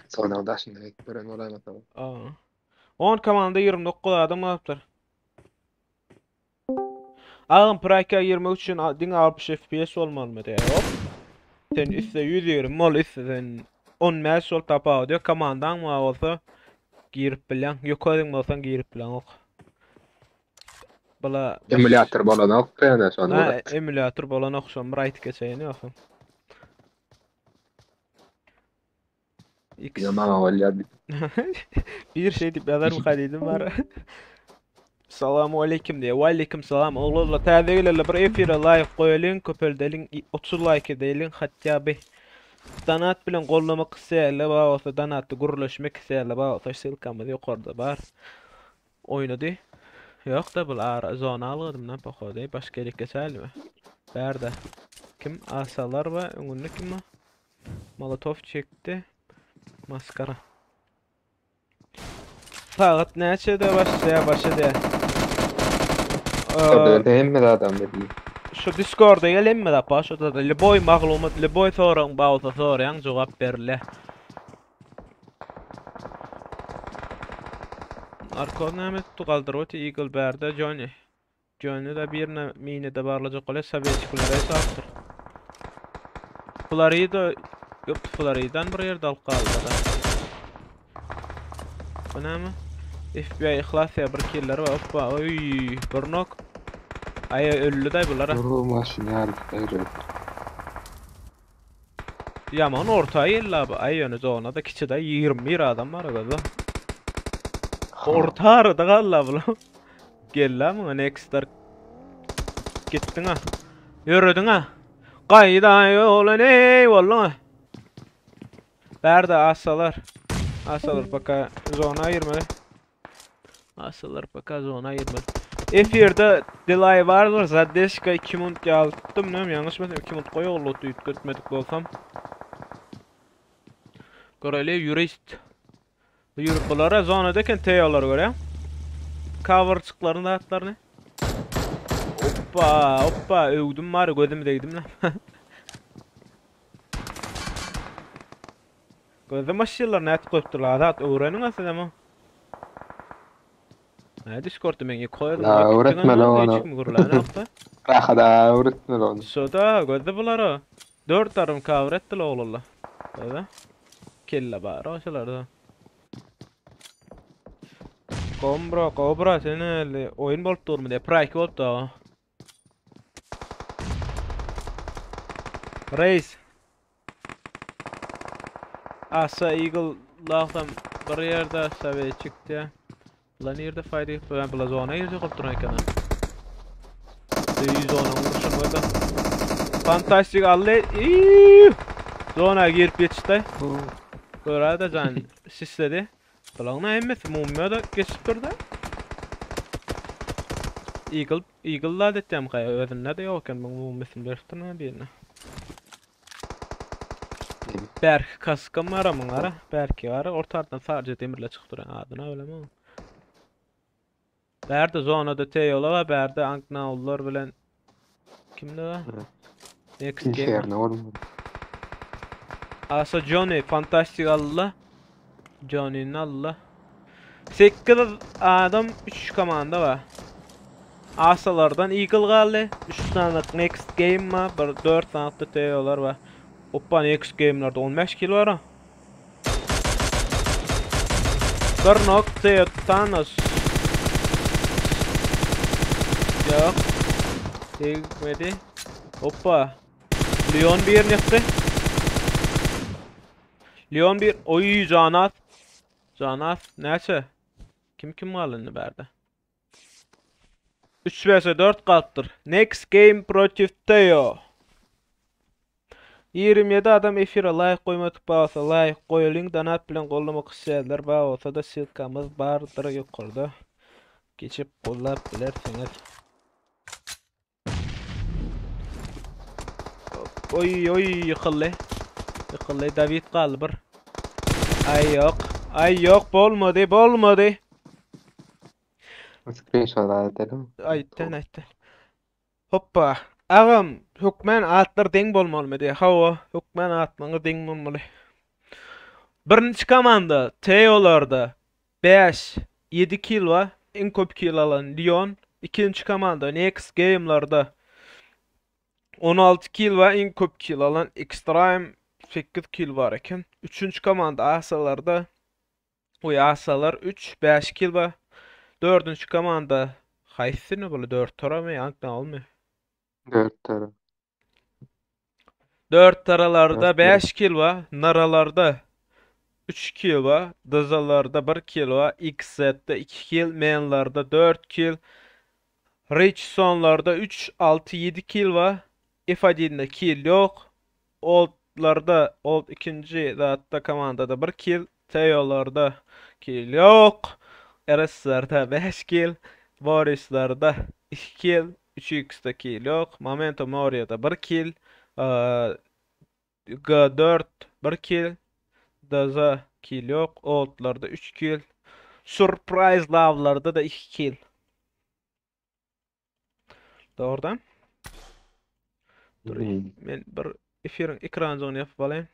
Sonra da şimdi gören olayma tamam. Aa. 10 komanda 29 adam yaptır. Ağın Praka 23 için din 60 FPS olmalı mı diye. Hop. Sen ise 120 mol ise sen 10 mes ol tapa diyor. Komandan mı olsa girip bilen. Yok odun olsan girip bilen ok. Bula Emülatör bolan ok yani sonra. ha, emülatör bolan okşam right geçeyini okşam. Yaman awalya Bir şey dip yazar kaydım var. Selamu aleyküm diye. Ve aleyküm selam. Oğlum tadeylerle bir efire live koyalım. Köpeldelin 30 like edelim. Hatta bir danat bilen kollamak isterle bağırsa danatı gururlaşmak isterle bağırsa silkamız yukarıda var. Oynadı. Yok da bu ara zona aldım lan pakoda. Başka yere geçelim mi? Berda. Kim? Asalar var. Önünde kim var? Molotov çekti. Maskara. Fakat neçe de başladı. Tabii değil mi adam dedi. Şu Discord'a gelin mi da paşa da Liboy maglumat Liboy soran bağısa soran cevap verile. Arkadan hemen tukaldırıp Eagle Bear'da Johnny. Johnny da birine mini de barlacak ole Savage sattır. Florida yok Florida'dan bir yer dal kaldı da. Buna mı? FBI ihlas ya bir killer var. Hoppa oy bir nok. Ay öldü de bunlara. Bu maşın yarı ayrı. Yaman ortaya illa bu. Ay yönü zona da kiçide 21 adam var orada. Orta arada kalla bu. Gel lan mı next'lar. Gittin ha. Yürüdün ha. Kayda yolun ey vallahi. Berde asalar. Asalar baka zona ayırmalı. Asalar baka zona ayırmalı. Efirde delay vardır. Zadeşka 2 mont yaptım. Ne yanlış mı? 2 mont koyu oldu. Yutmetmek olsam. Göreli yurist. Yürüp bulara zonadayken teyolar göre. Coverçıklarında atlarını. Hoppa övdüm var gözüm değdim lan. Gözüm aşırılar net koydular. At öğrenin aslında ama. Ne Discord'u men koyalım. La öğretmen onu. Rahada öğretmen onu. Soda gözü bulara. 4 tarım cover ettiler oğlum. Öyle. Killa bari aşılarda. Cobra seni oyun bolup durmu diye Prike oldu da. Reis. Asa Eagle laftan bir yerde seviye çıktı ya. Lan yerde fayda yok. Ben bula zona girecek olup duran ekana. Zona vuruşun böyle. Fantastik alle. Zona girip geçti. Böyle de can sisledi. Balağına emmesi mumya da geçip durdu. Eagle'la edeceğim kaya özünde de yokken ben mumyasını veriştirme birine. Berk kaskım var amınlara. Berk'i var. Ortadan sadece demirle çıktıran adına öyle mi? Berde zonada teyola var. Berde Anknaullar bilen kimde var? Next game. Asa Johnny fantastik Allah. Johnny'nin Allah. 8 adam 3 komanda var. Asalardan Eagle kaldı. 3 tane next game var. 4 tane de teyolar var. Hoppa next game'larda 15 kill var ha. Bir nokta Thanos. Yok. Değmedi. Hoppa. Leon bir yaptı. Leon bir oy Canat. Canat neyse. Kim malını verdi? 3 vs 4 kalktır. Next game Protiv Teo. 27 adam efire like koymadık bağırsa like koyalım. Danat bilen kollamak isterler bağırsa da silkamız bardır yukarıda. Geçip kollayabilirsiniz. Oy yıkıldı. Yıkıldı David kaldı bir. Ay yok bolmadı. Screenshot edelim. Ayten. Hoppa. Ağam hükmen atlar deng bolmaly diye. Hawa hükmen atlaňy deng bolmaly. Birinci komanda Teo'larda 5 7 kill var. En köp kill alan Lyon. İkinci komanda Next Game'larda 16 kill var. En köp kill alan Extreme 8 kill var eken. Üçüncü komanda Asalarda Asalar 3 5 kill var. Dördüncü komanda Haysini böyle 4 tora mı yanktan olmuyor. 4 taraf. 4 taralarda Dört 5 kill var. Naralarda 3 kill var. Dazalarda 1 kill var. XZ'de 2 kill. Main'larda 4 kill. Rich sonlarda 3, 6, 7 kill var. F1'de kill yok. Old'larda Old ikinci hatta komandada 1 kill. Teo'larda kill yok. RS'larda 5 kill. Boris'larda 2 kill. 3x'de kill yok. Memento Mori'da 1 kill. G4 1 kill. Daza kill yok. Old'larda 3 kill. Surprise Love'larda da 2 kill. Doğrudan. Men bir efirin ekranını yapıp alayım.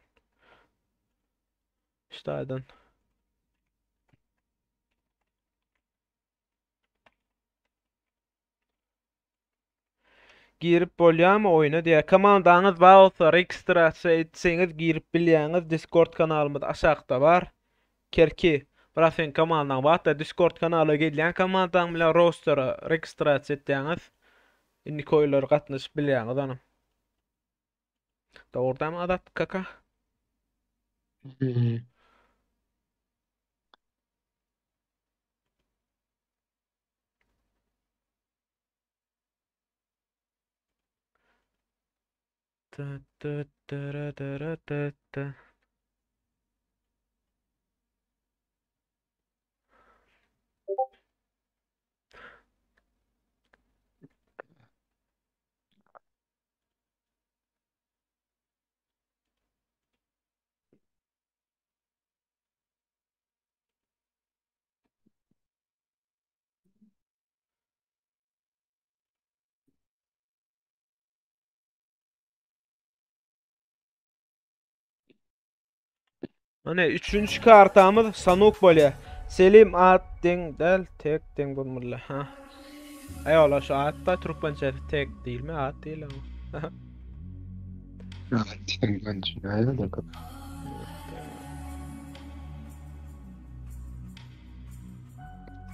İşte girip bolýarmy oyuna diye komandaňyz bar bolsa registrasiýa etseňiz girip bilýäňiz Discord kanalymyz aşagda bar. Kerki sen komandaň barda Discord kanalyna gelýän komandaň bilen rostera registrasiýa etdiňiz. Indi koýlar gatnaşyp bilýäňiz anam. Doğrudan adat kaka. Hani üçüncü kartamız Sanuk bolýar. Selim at deng del tek deng bolmaly. Ha. Ayola şu atta Türkmençe tek değil mi? At değil ama.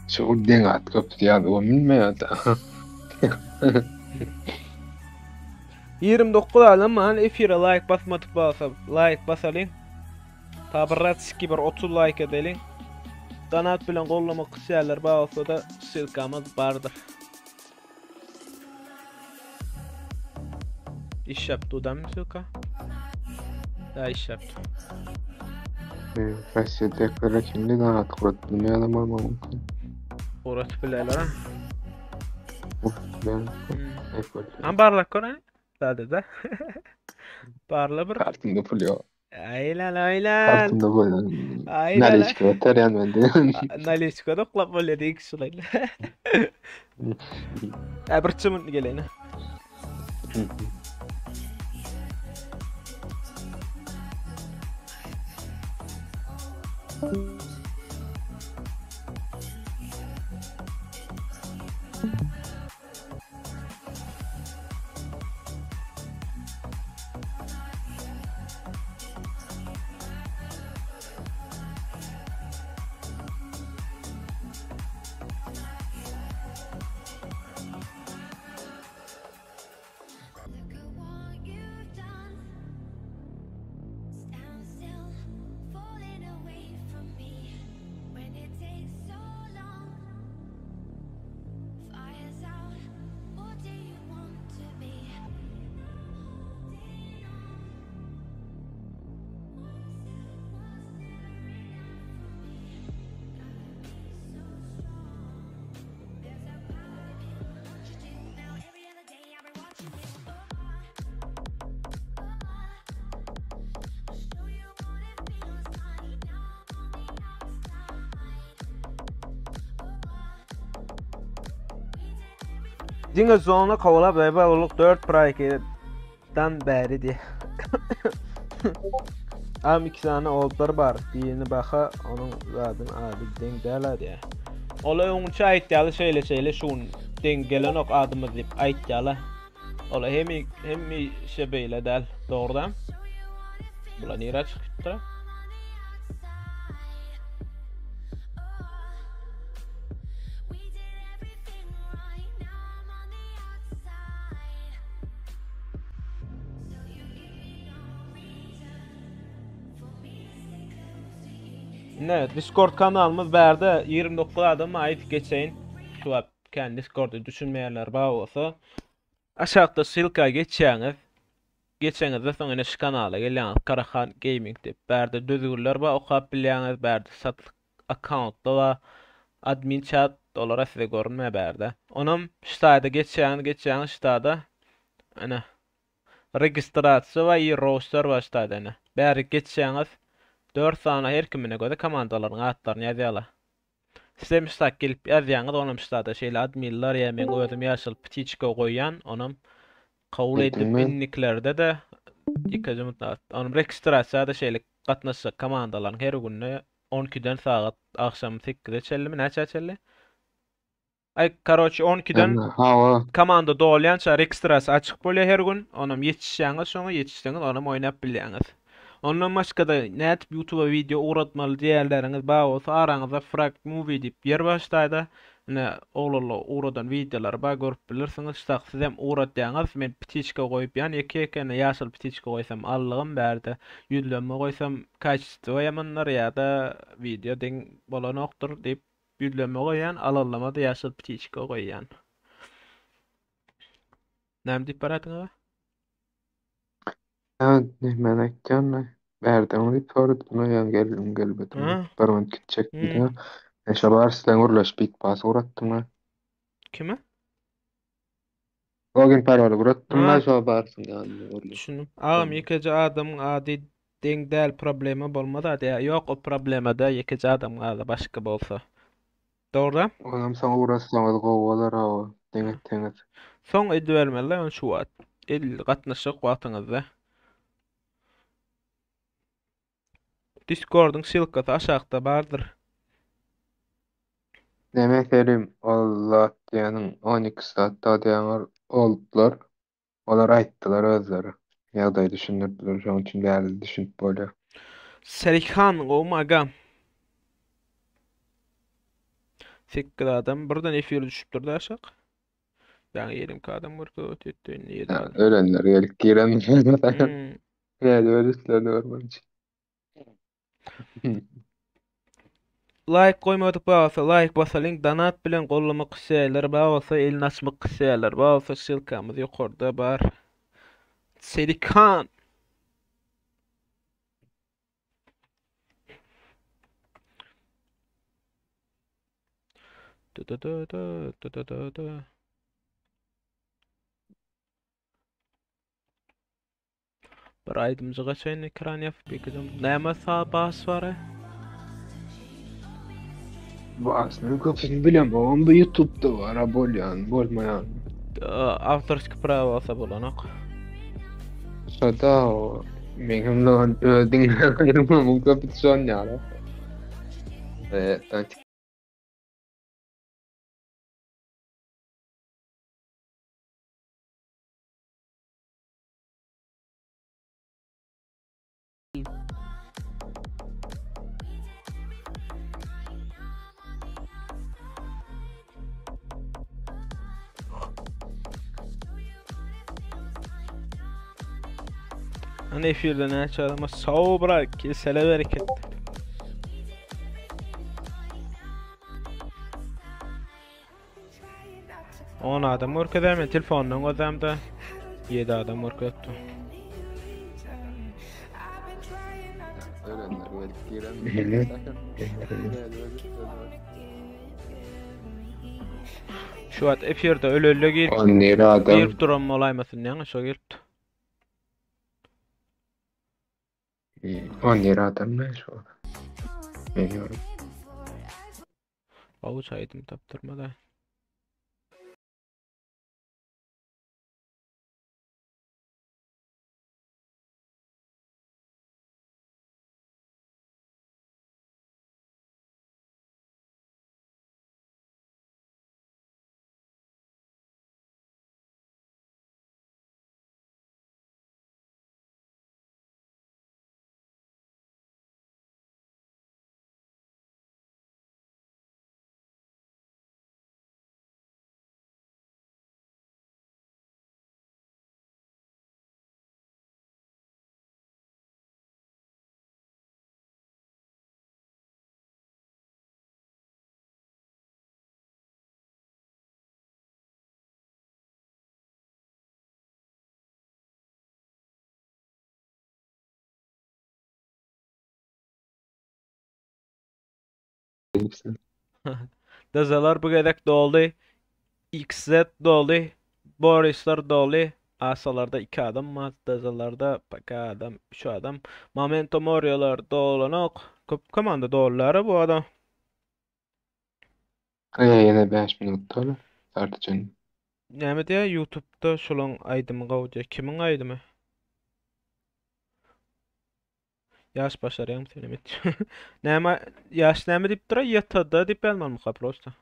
Şu deng at köp ya o bilmeýär da. 29 adam hani efire like basmadık bolsa like basalyň. Tabarratski bir 30 like edelim. Donat bilen gollamak isýärler bolsa da silkamyz bardyr. İş yaptı o da mı silka? Da iş yaptı. Kaçta kimde donat kurat bilmeýär adam mümkin. Orası bileler ha. Ben Am barlak kona? Da. Barla bir. kartımda pul yok. Aylan. Kartımda böyle. Aylan. Nalişki veteryan bende. Nalişki doklap böyle dik sulayla. Bir çımın gelene. Stand still, falling away from me. Diňe zona kawlap bäbe uluk 4 Pro2'dan bäri diye. Am 2 tane oldlar bar. Birini baka onun zaten adı deň däl diye. Ola öňçe aýtýaly şeýle şun deň gelenok adymyz diýip aýtýaly. Ola hemi şebeýle däl. Dogrudan. Bular nira çykdyr? Ne, Discord kanalımız berde 29 adam ait geçeyin. Şu kendi Discord'u düşünmeyenler bağ olsa. Aşağıda silka geçeğiniz. Geçeğiniz de sonra şu kanala gelen Karahan Gaming deyip berde düzgürler bağ okuyup bilýäňiz berde satlık account'da va admin chat dolara size görünme berde. Onun ştada geçeğiniz ştada ana registrasiýa we roster başladı ana. Bäri geçeğiniz 4 tane her kimine göre komandaların adlarını ýazýarlar. Size müstak gelip ýazýaňyz onuň ştada şeýle adminler ýa men özüm ýaşyl ptiçka goýan onuň kabul edip binliklerde de ýekajymyzda onuň registrasiýada şeýle gatnaşyk komandalaryň her günne 12-den saat akşam 8-de çellimi näçe çelli? Ay karoçy 12-den komanda dolýança registrasiýa açyk bolýar her gün. Onuň ýetişýäňiz şoňa ýetişdiňiz onuň oýnap bilýäňiz. Ondan başka da net YouTube'a video uğratmalı diğerleriniz bağ olsa aranızda Frag Movie deyip yer başlaydı. Ne oğlurlu uğradan videoları bağ görüp bilirsiniz. İşte siz hem uğratýaňyz men ptiçka koyup yani ekene yaşıl ptiçka koysam allığım berdi. Yüzleme koysam kaçtı yamanlar ya da video den bolanoktur deyip yüzleme koyan alallama da yaşıl ptiçka koyan. Näme diýip baradyňyz? Men aýtjam, berden diýip sorudum, ýa gelbedim. Barman kitjek diýdi. Eşe bar sizden urlaş big pass uratdym. Kime? Ogin parwala uratdym, şo barsyn ýa. Düşündüm. Ağam ýekeje adamyň ady deň däl problemi bolmady diýä. Ýok, o problemada ýekeje adam ady başga bolsa. Dogry? Onam saňa urassaňyz gowalar o deňet. Soň edip bermeli on şu wagt. El gatnaşyk wagtyňyzda. Discord'un silkasy aşağıda bardyr. Demek elim Allah diýeniň 12 saatda diýenler oldular. Olar aýtdylar özleri. Ýagdaý düşündirdiler, şoň üçin däl düşünip bolýar. Serikhan gomaga. Sekki adam birden efir düşüpdir aşak. Yani yerim kadam mırkı ötüttüğün neydi adam. Ölenler gelip giren. Yani öyle silahını varmanç. Like koymadık bağırsa, like basa link donat bilen kollamak isteyenler bağırsa, elini açmak isteyenler bağırsa, silkamız yukarıda var. Serikhan. Bir aydımcığa şeyin ekran yapıp bekledim. Näme sabahs var? Bu aslında köpünü bilem, oğlum bu YouTube'da var, bolyan, bolmayan. Авторский право olsa bolanak. Şada o, benim öldüğünden ayrılmamın köpüt son yara. Hani efirde ne açalım? Sağ bırak, kesele bereket. On adam orkada men telefondan odamda 7 adam orkatdı. Şu at efirde ölülle gelip bir durum olaymasın yani şu gelipdi. 10 lira adam ne şu? Bilmiyorum. Avuç aydım taptırmadan. hepsi. Dazalar bu gedek doldy. XZ doldy. Borislar doldy. Asalarda 2 adam var. Dazalarda pek adam, 3 adam. Memento Mori'lar dolanok. Köp komanda dolları bu adam. Yine 5 minut sonra tartışın. Näme diýär YouTube'da şolaň aýdymy gawja. Kimin aýdymy? Yaş başarýan seni mit. Näme yaş näme diýip durar? YTD diýip ýazmalymy prosta.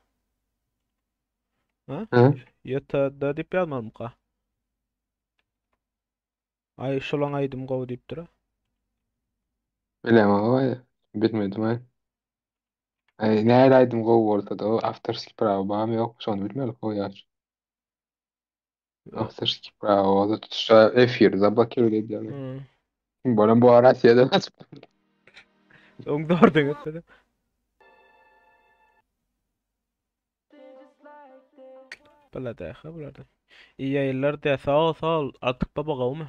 Ha? Ha? YTD diýip ýazmalymy? Ay şolaň aýdym gaw diýip durar. Bilmem ama bilmedim ben. Neredeydim gol ortada o afterski bravo bağım yok son bilmiyorum o yaş. Afterski bravo o da tutuşa F1 zablokir öyle yani. Hı. Bana bu ara Asya'da nasıl? Soň dördüň etdi. Bala da bularda. İyi yayınlar da sağ ol. Artık baba gawmy.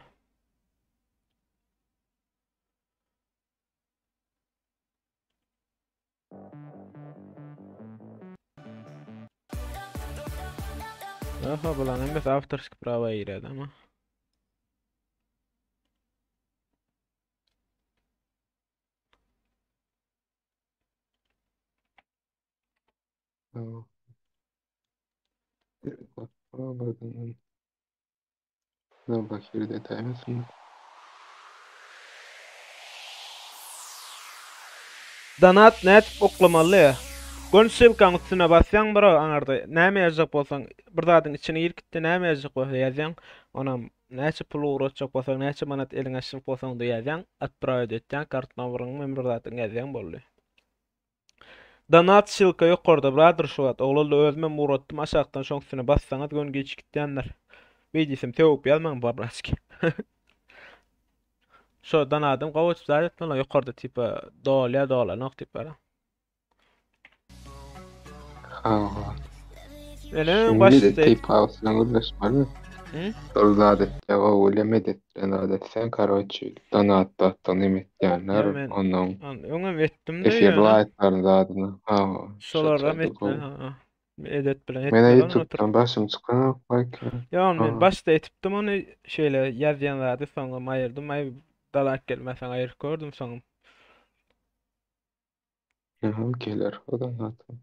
Aha bulan hem de afterski bravo ýerdi ama. Zablokir detay mısın? Danat net oklamaly. Gönçil kaňysyna bassaň biro aňarda näme ýazjak bolsaň, bir zadyň içine girip näme ýazjak bolsa ýazýaň, onam näçe pul uğratjak bolsaň, näçe manat eliňe şyp bolsaň da ýazýaň, atpara edetjäň, kart nomeryny men bir zadyň ýazýaň boldy. Danat şylka ýokarda brother şuwat, oglal özüme muratdym aşakdan şoňsyna bassaňyz gön geçikdänler. Beýdisim tewip ýazmaň babraski. Şo danadym gawaç zadytmala ýokarda tipa dolanok tipa. Ha. Ele Şimdi de başda tape house'la uğraşmalı. Hı? Dolzadet ya öyle medet sen karoçu danatta tanımet yani Ya men- onun Öňem etdim de efir ýöne. light'ların adını ha Şolara etme. Ha. Edet bilen Men etme. YouTube'dan başım çıkan bak Ya men Ha. başda etipdim onu şeýle ýazýanlardy soňra aýyrdım. Ay dalak gelmeseň aýyr gördüm soňra. ya gelir o da zaten.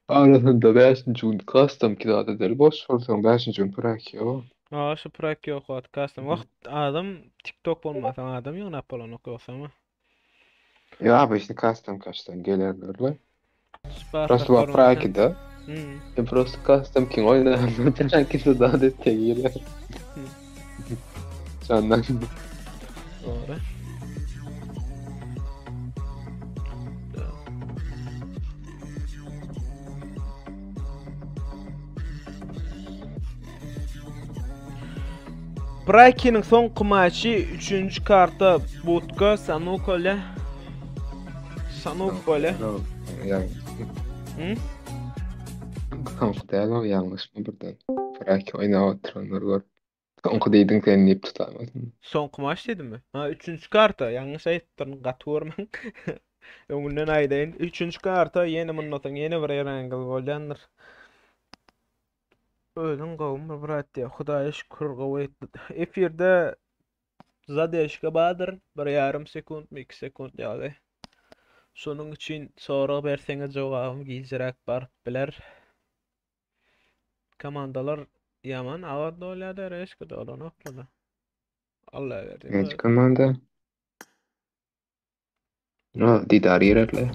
Arasında 5. gün custom kirada eder boş sorsan 5. gün bırak ya. Ha şu prak ýok podcast. Wagt adam TikTok bolmasaň adam ýöne bolan okosam. Ya abi işte custom kaçtan gelirler lan. Spark Просто в праке, да? Hmm. Я просто custom king oynadım. Prake'de daha da tegiyle. Candan. Doğru. Brake'nin son kumaşı 3. karta Budka Sanukole. Sanukole. Yani. Hı? Kanka o yanlış mı buradan? Prake oyna oturanlar var. Kanka deydin sen neyip tutamadın? Son kumaş dedim mi? Ha 3. karta. Yanlış aytdym gatwurman. Öňünden aýdaýyn. 3. karta ýene munnotan ýene bir ýerangel bolýandyr. Özün gowum bir atdy. Hudaýa şükür gowy etdi. Efirde zadeşke badyr 1,5 sekund, 2 sekund ýaly. Şonuň üçin sonra berseňiz jogabym giýjirek bar biler. Komandalar yaman awad bolýar eşki dolanokda. Allah berdi. Geç komanda. No, didar yerler.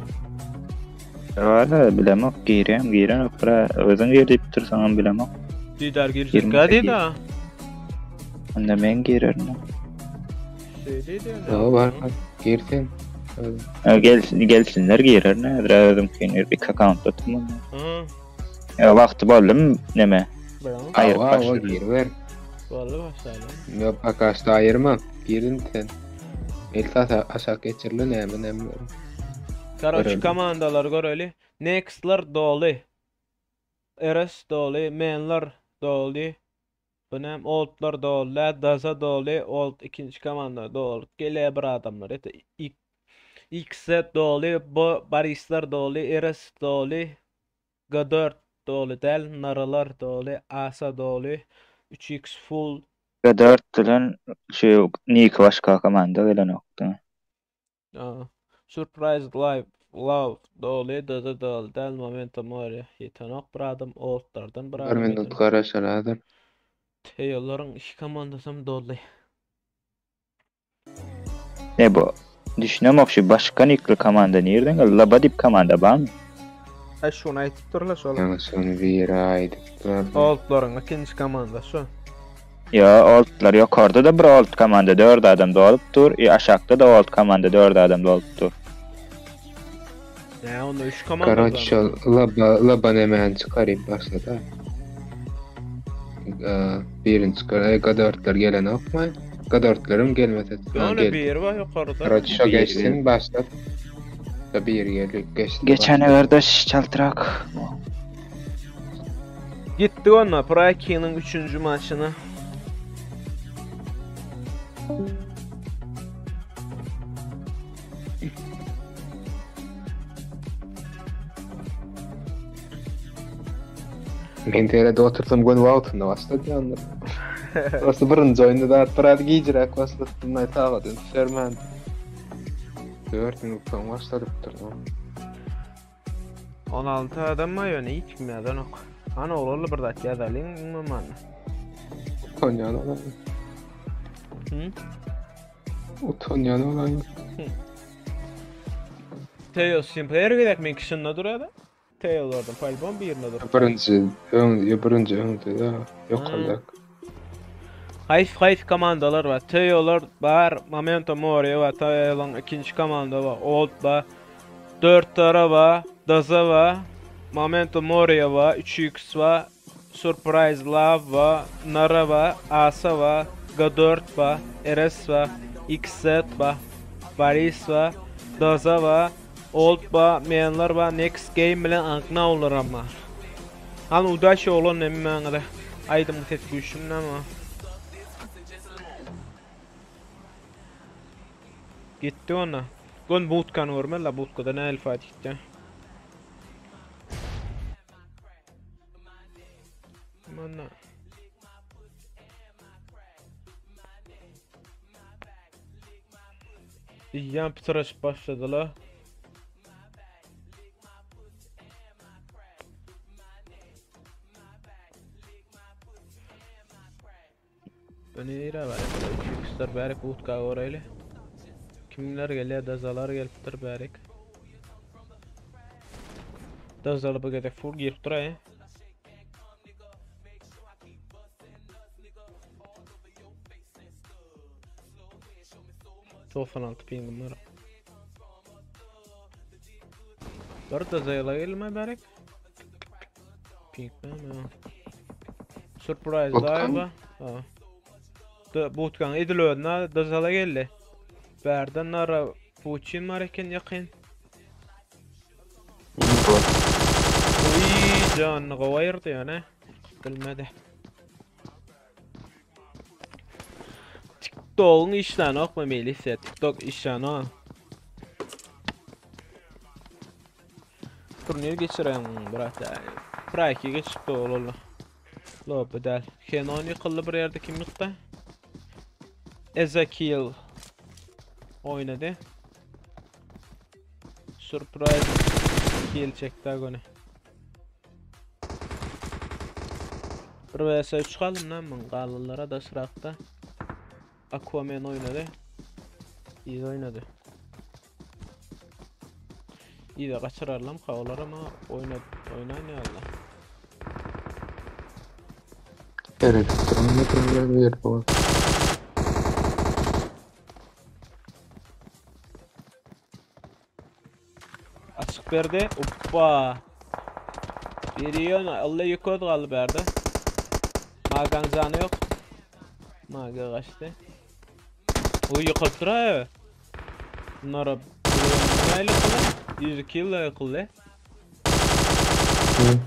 Wala bilemok giren opra özüň girip tursaň bilemok. Didar girjek 28. gadi da. Onda men girerdim. Ya var. Girsen. Gelsinler girer ne? Birazım kenir bir account tutmam. Ha, Ya vakti boldum neme? bilemem. Hayır, O başlıyor. gir ver. Vallahi başlayalım. Yok akaçta ayırma. Girin sen. Elsa aşağı geçirli ne mi? Karoç Görelim. komandalar göreli. Next'lar dolu. RS dolu, Men'lar dolu. Benim Old'lar dolu, Daza dolu, Old ikinci komanda dolu. Gele bir adamlar. Ete XZ dolu, Barislar dolu, Eres dolu, G4 dolu del, Naralar dolu, Asa dolu, 3X full. G4 bilen şu Nick başka komanda gelen nokta. Surprise Live Love dolu, Dada dolu del, Momentum Ori. Yetenek bir adam, Oğutlardan bir Bir adam. minut garaşaladır. Teyoların iki komandasım dolu. Ne bu? Düşünüyorum şu başka Nick'li komanda nereden geldi? Labadip komanda var mı? Şunu aytıp durla şol. Yani sonu bir yere aydıklar. Oğutların ikinci komandası. Ya altlar yukarıda da bir alt komanda 4 adam dolup dur. Aşağıda da alt komanda 4 adam dolup dur. Ya onda 3 komanda var. Karaçal laban hemen çıkarayım başladı. Birinci G4'ler gelen okmayın. G4'lerim gelmedi. Yani bir var yukarıda. Karaçal Bir- geçsin başladı. Bir geldik geçti. Geçen kardeş çaltırak. Gitti ona Praki'nin 3. maçına. Ben terede oturdum gönül altında başladı yanlar. Orası birinci oyunda da atparadı giycirak başladı. Bunlar tağladın. Ferman. 4 minuttan başladı bitirdim. 16 adam mı yani hiç kimyadan ok. Ana oğlu bir dakika yazalım mı man? Utanyan olan. Hı? Utanyan olan. Teo Sinclair gerek men kişinin durada. Teo'lardan palbon bir yerine dur. Birinci önde da yok kaldık. Hayf komandalar var. Teo'lar var. Momento Mori var. Teo'ların ikinci komanda var. Old var. 4 tara var. Daza var. Momento Mori var. 3X var. Surprise Love var. Nara var. Asa var. G4 var. Eres var. XZ var. Baris var. Daza var. Old var. Menler var. Next Game bilen ankna olur ama. Han udaşı olan nemi mənədə. Aydım tetgüşüm ama. Gitti ona. Gon bootkan vurma la bootkada ne elfat gitti. Mana. Yan tıraş başladılar. Öneyre var. Çocuklar berek bootka orayla. Kimler geliyor? Dazalar geliptir berek. Dazalı bu kadar full girip duraya. Tofan altı pingim var. Bir dazayla gelme berek. Ping mi? Surprise Bootcamp? live. Da bootkan edilödna dazala geldi. Berden nara Puçin mareken yakın. Uy can gavayırdı yani. Bilmedi. TikTok'un işten okma Melisa. TikTok işten o. Turnir geçirem brata. Praki geçti oğlum. Lo bedel. Kenan yıkıldı bir yerde kim yıktı? Ezekiel oynadı. Surprise kill çekti agoni. Bir vs 3 kaldım lan ben qallılara da sırakta. Aquaman oynadı. İyi oynadı. İyi de kaçırarlam kavalar ama oynayan ya Allah. Evet, durumda bir yer bu. Açık verdi. Hoppa. Veriyor. Allah yukarıda kaldı berdi. Magan canı yok. Maga kaçtı. O yukarı ha. Bunlara neyle kılı? 100 kill yakıldı.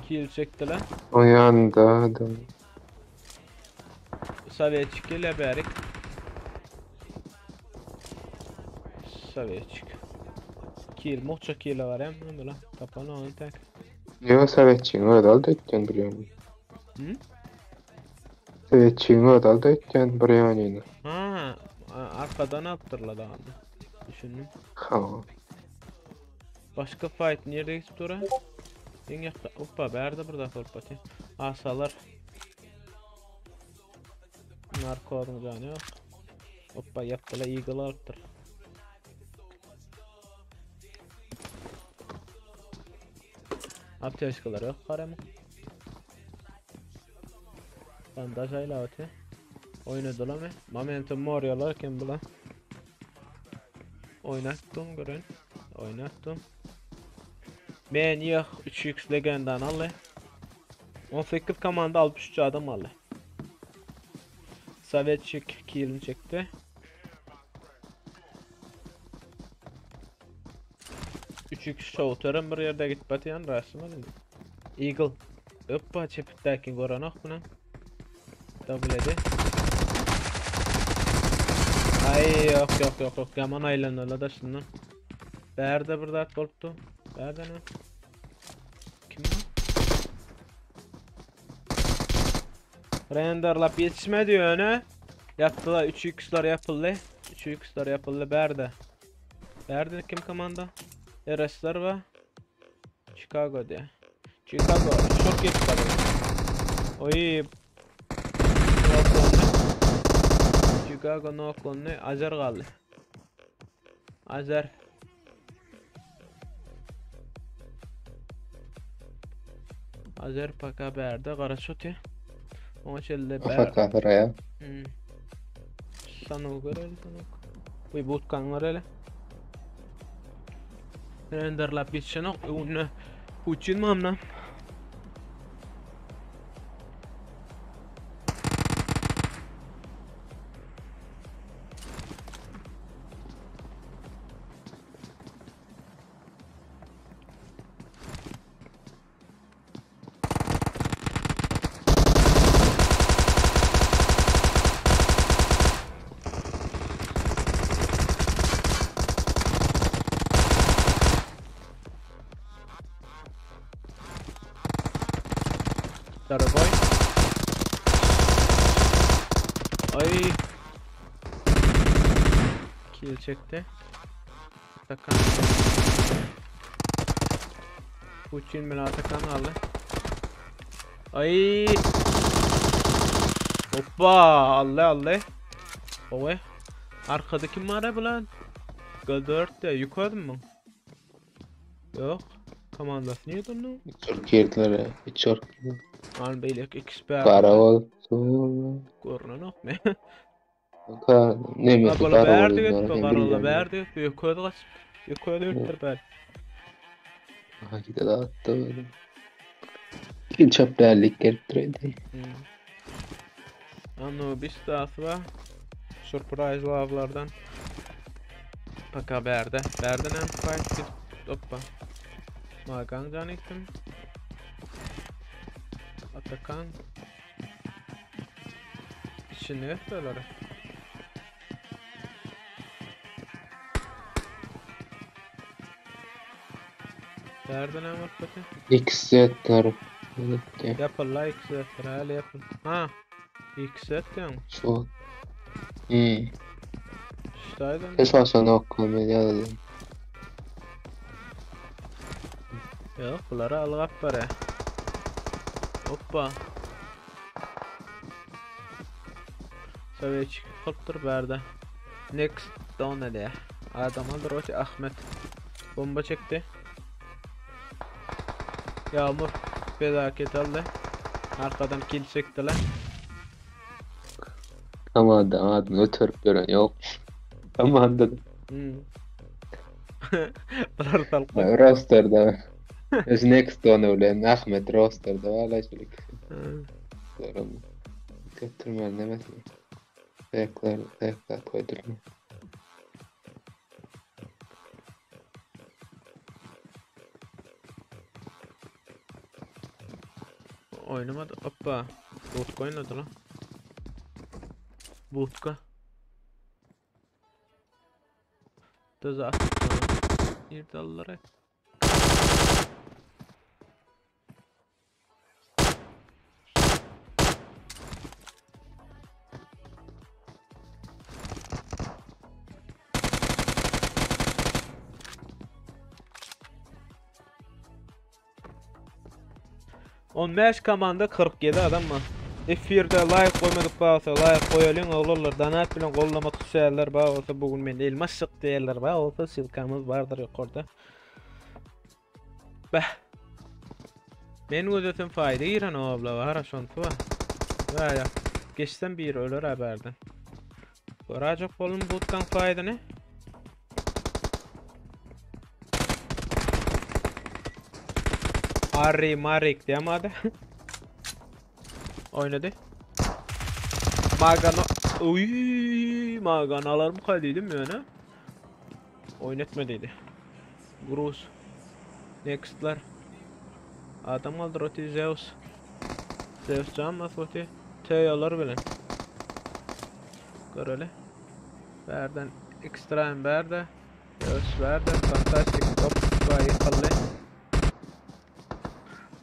Kill çektiler. O yanda adam. Sovetçik ile berik. Sovetçik. kill, muhça kill var hem böyle. Tapan onu tek. Yo Sovetçiň ödal da etken bir ýöne. Hı? Sovetçiň ödal da etken bir ýöne. Ha, arkadan attırla da aldı. Düşündüm. Ha. Başka fight nerede geçip dura? Yenge hoppa berdi burada korpati. Asalar. Narko adamı canı yok. Hoppa yaptıla eagle arttır. Apteşkalar yok karama. Bandaj ayla öte. Oynadılar mı? Momentum moriyalar kim bula? Oynattım görün. Oynattım. Ben yok 3x legendan alı. 18 komanda 63 adam alı. Sovetçik kill'ini çekti. 3x shooter'ın bir yerde git batiyan rasmı alın. Eagle. Hoppa çepitteki goranok buna. W'de. Ay yok. Yaman aylanala da şundan. Berde bir dert bolupdu. Berde ne? Kim bu? Renderlap yetişmedi yönü. Yaptılar 3x'lar yapıldı. 3x'lar yapıldı berde. Berde kim komanda? RS'lar var. Chicago diye. Chicago çok geç kaldı. Oy. Chicago no konu Azer kaldı. Azer. Azer paka berde qarashot ya. Ona çelde Fakat oraya. Sanoo görelim sanoo. Bu bootkan var hele. Renderlap geçen ok. Onu uçun mamna. Boy. Ay. Kill çekti. Atakan. Uçin bile Atakan aldı. Ay. Hoppa. Allah. Oy. Arkadaki mara bulan. G4'te yukarıdın mı? Yok. Komandası niye döndü? Türkiye'lere. Çok. Al beylek expert. Karavol. Görünen ok ne? Ne mi? Abla verdi götü, karala verdi götü, yukarıda kaçıp, yukarıda yürüttür bari. Aha gide de attı. Kill çap değerlik gerektireydi. Anubis dağısı var. Surprise lavlardan. Paka berde. Berden fight git. Hoppa. Magan can ettim. Atakan. İçini ettiler. Berden var peki. XZ taraf. Yapıl like set. Hali yapıl. Ha. XZ yani. Şu. İştaydım. Esasen okul medyadım. Yok bunları algap bare. Hoppa. Sovetçik koptur berde. Next down diye. Adam alır Ahmet. Bomba çekti. Yağmur felaket aldı. Arkadan kill çektiler. Ama adını ötürüp gören yok. Ama anladım. Bunlar talqa. Roster'da. Öz next one öyle Ahmet roster'da valla şöyle. Sorun. Götürmel ne mesela. Ayaklar koydurma. Oynamadı. Hoppa. Botka oynadı lan. Botka. Tuzak. $1. 15 komanda 47 adam var. Efirde like koymadık bağırsa like koyalım oğullar. Donat bilen kollamak isteyenler bağırsa bugün mende elmas sık değerler bağırsa silkamız vardır yukarıda. Bah. Men gözütüm fayda giren o abla var aşontı var. Ya geçten bir ölür haberden. Göracak bolun butkan fayda ne? Arri Marik diyemedi. Oynadı. Magana. Uy, maganalar mı kaydıydım yani? Oynatmadıydı. Bruce. Next'lar. Adam aldı roti Zeus. Zeus canmaz roti. Teyalar bilen. Gör öyle. Berden ekstrem berde. Zeus berde. Fantastik top. Gayet kalle.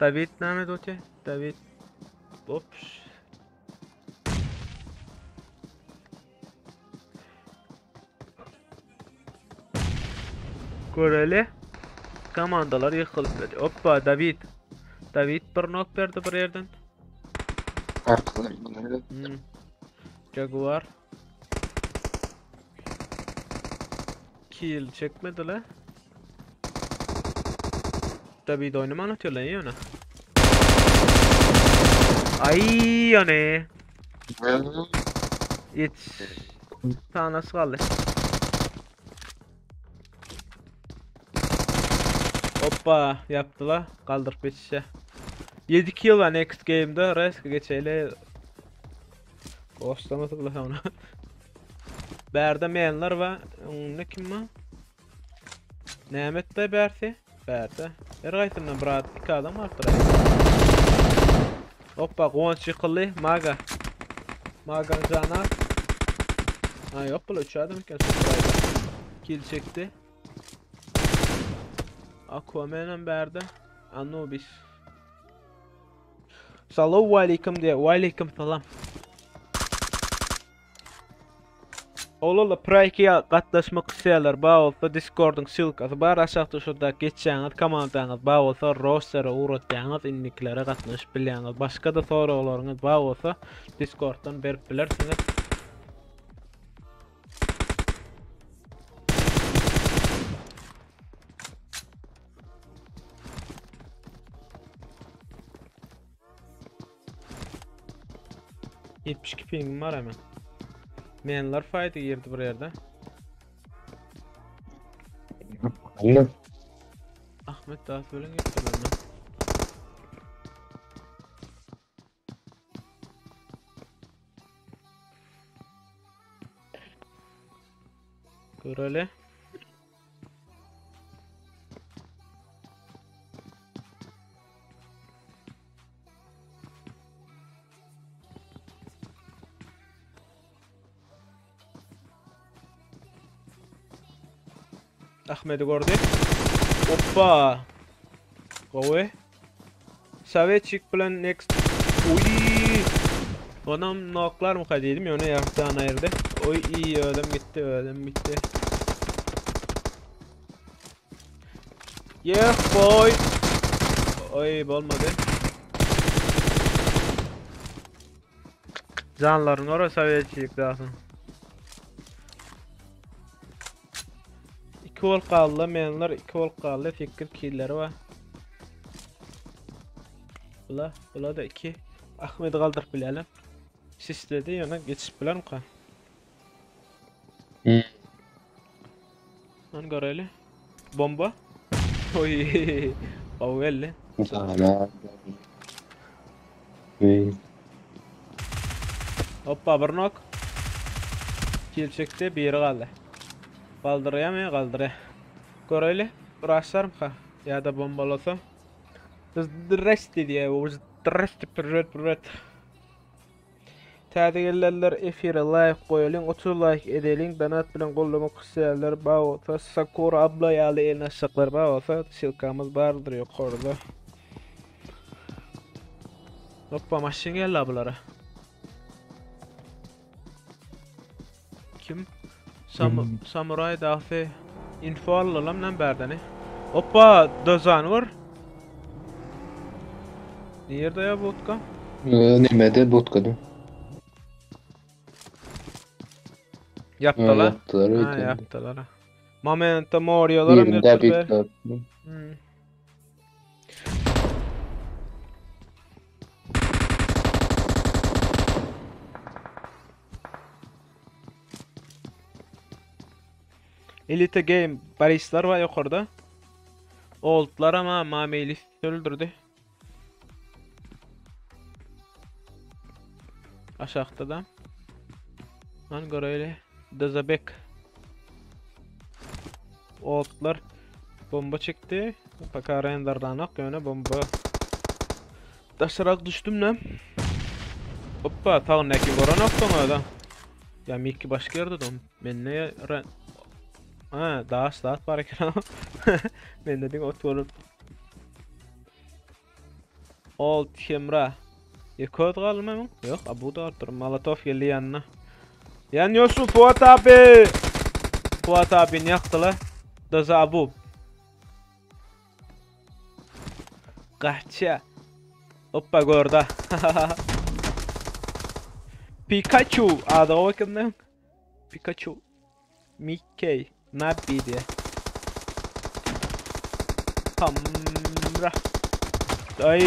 David name dote. David. Ops. Göreli. Komandalar yıkıldı. Hoppa David. David bir nok verdi bir yerden. Arkalarından. Jaguar. Kill çekmedi la. David oynama anlatıyor lan ya ona. Ay yani. Hiç. Tanesi kaldı. Hoppa yaptılar. Kaldır peşişe. 7 kill var next game'da. Resk geçeyle. Ghostlamadık la onu. Berde meyenler var. Ne kim var? Nemet de bersi. Berde. Ergaytımdan brat 2 adam arttırayım. Hoppa Gonç yıkıldı. Maga. Maga'nın canı. Ha yok bula 3 adam iken sıfıraydı. Kill çekti. Aquaman'ın berde. Anubis. Salamu aleyküm diye. Ve aleyküm selam. Oğlum Prike'ye katlaşmak isteyenler bağ olsa Discord'un silkası var aşağıda şurada geçeceğiniz komandanız bağ olsa roster'a uğratacağınız inliklere katlaşıp bileceğiniz başka da sorularınız bağ olsa Discord'dan verip bilirsiniz. ...72 pingim var hemen. Menler fayda girdi buraya yerde. Allah. Ahmet daha söylen gitti benden. Gör öyle. Ahmet'i gördük. Hoppa. Kowe. Saveçik bilen next. Uy. Onam knocklar mı kadıydım ya ona yaptığın ayırdı. Oy iyi ödem gitti ödem bitti. Yeah boy. Oy olmadı. Canların orası saveçik zaten. Kol kaldı menler 2 kol kaldı fikir killleri var. Bula da 2. Ahmet kaldır bilelim. Sisledi yana geçip bilen ka. Lan göreli. Bomba. Oy. Pavelle. Hoppa bir nok. Kill çekti biri kaldı. Kaldırıyor mu? Kaldırıyor. Göreli. Uğraşlar mı ka? Ya da bombalasa. Biz the rest diye. Biz the rest pirret. Täzegellerler efire like koýalyň, 30 like edeliň, donat bilen gollamak isleýärler. Bagota Sakura abla ýaly elini açaklar bagota silkamyz bardyr ýokarda. Hoppa maşyn geldi ablara. Kim? Samuray dafi info alalım lan berdeni. Hoppa dozan var. Nerede ya botka? Nimede botkada. Yaptılar. Yaptılar, Ha öyle. yaptılar. Momento moriyorlar. Yerinde bitler. Elite Game barislar var yukarıda. Oldlar ama Mameli öldürdü. Aşağıda da. Lan göreyle. Dezabek. Oldlar. Bomba çekti. Pakarendardan ak yöne bomba. Taşarak düştüm lan. Hoppa tağın neki goran aktın adam. Ya Miki başka yerde dön. Ben ne ha daha start var ekran. Ben dedim ot olur. Old Hemra. Yakod kalma mı? Yok abu da otur. Molotov geldi yanına. Yanıyorsun Fuat abi. Fuat abini yaktılar. Daza abu. Kaçça. Hoppa gorda. Pikachu. Adı o bakın. Pikachu. Mickey. Nabi diye. Hamra. Ay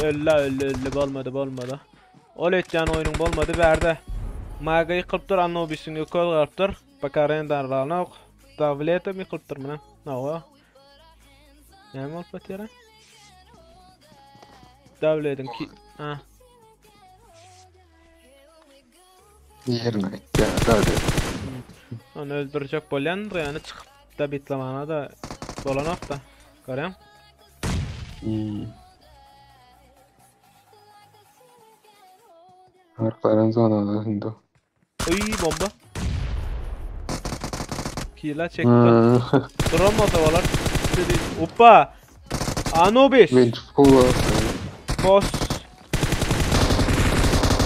ölle olmadı. Oletcan oyunun olmadı verdi. Magayı kırptır Anubis'in yukol kırptır. Pakarendan ranok. Davlete mi kırptır mı? Ne o? Ne mi olpat yara? Davletin ki... Ha. Yerine ya hadi. Onu öldürecek bolyandır yani çıkıp da bitlemana da dolanak da. Görüyorum. Arkadan zona şimdi. Uy bomba. Kila çekti. Duramadı olar. Hoppa. Anubis. Mid full. Boss.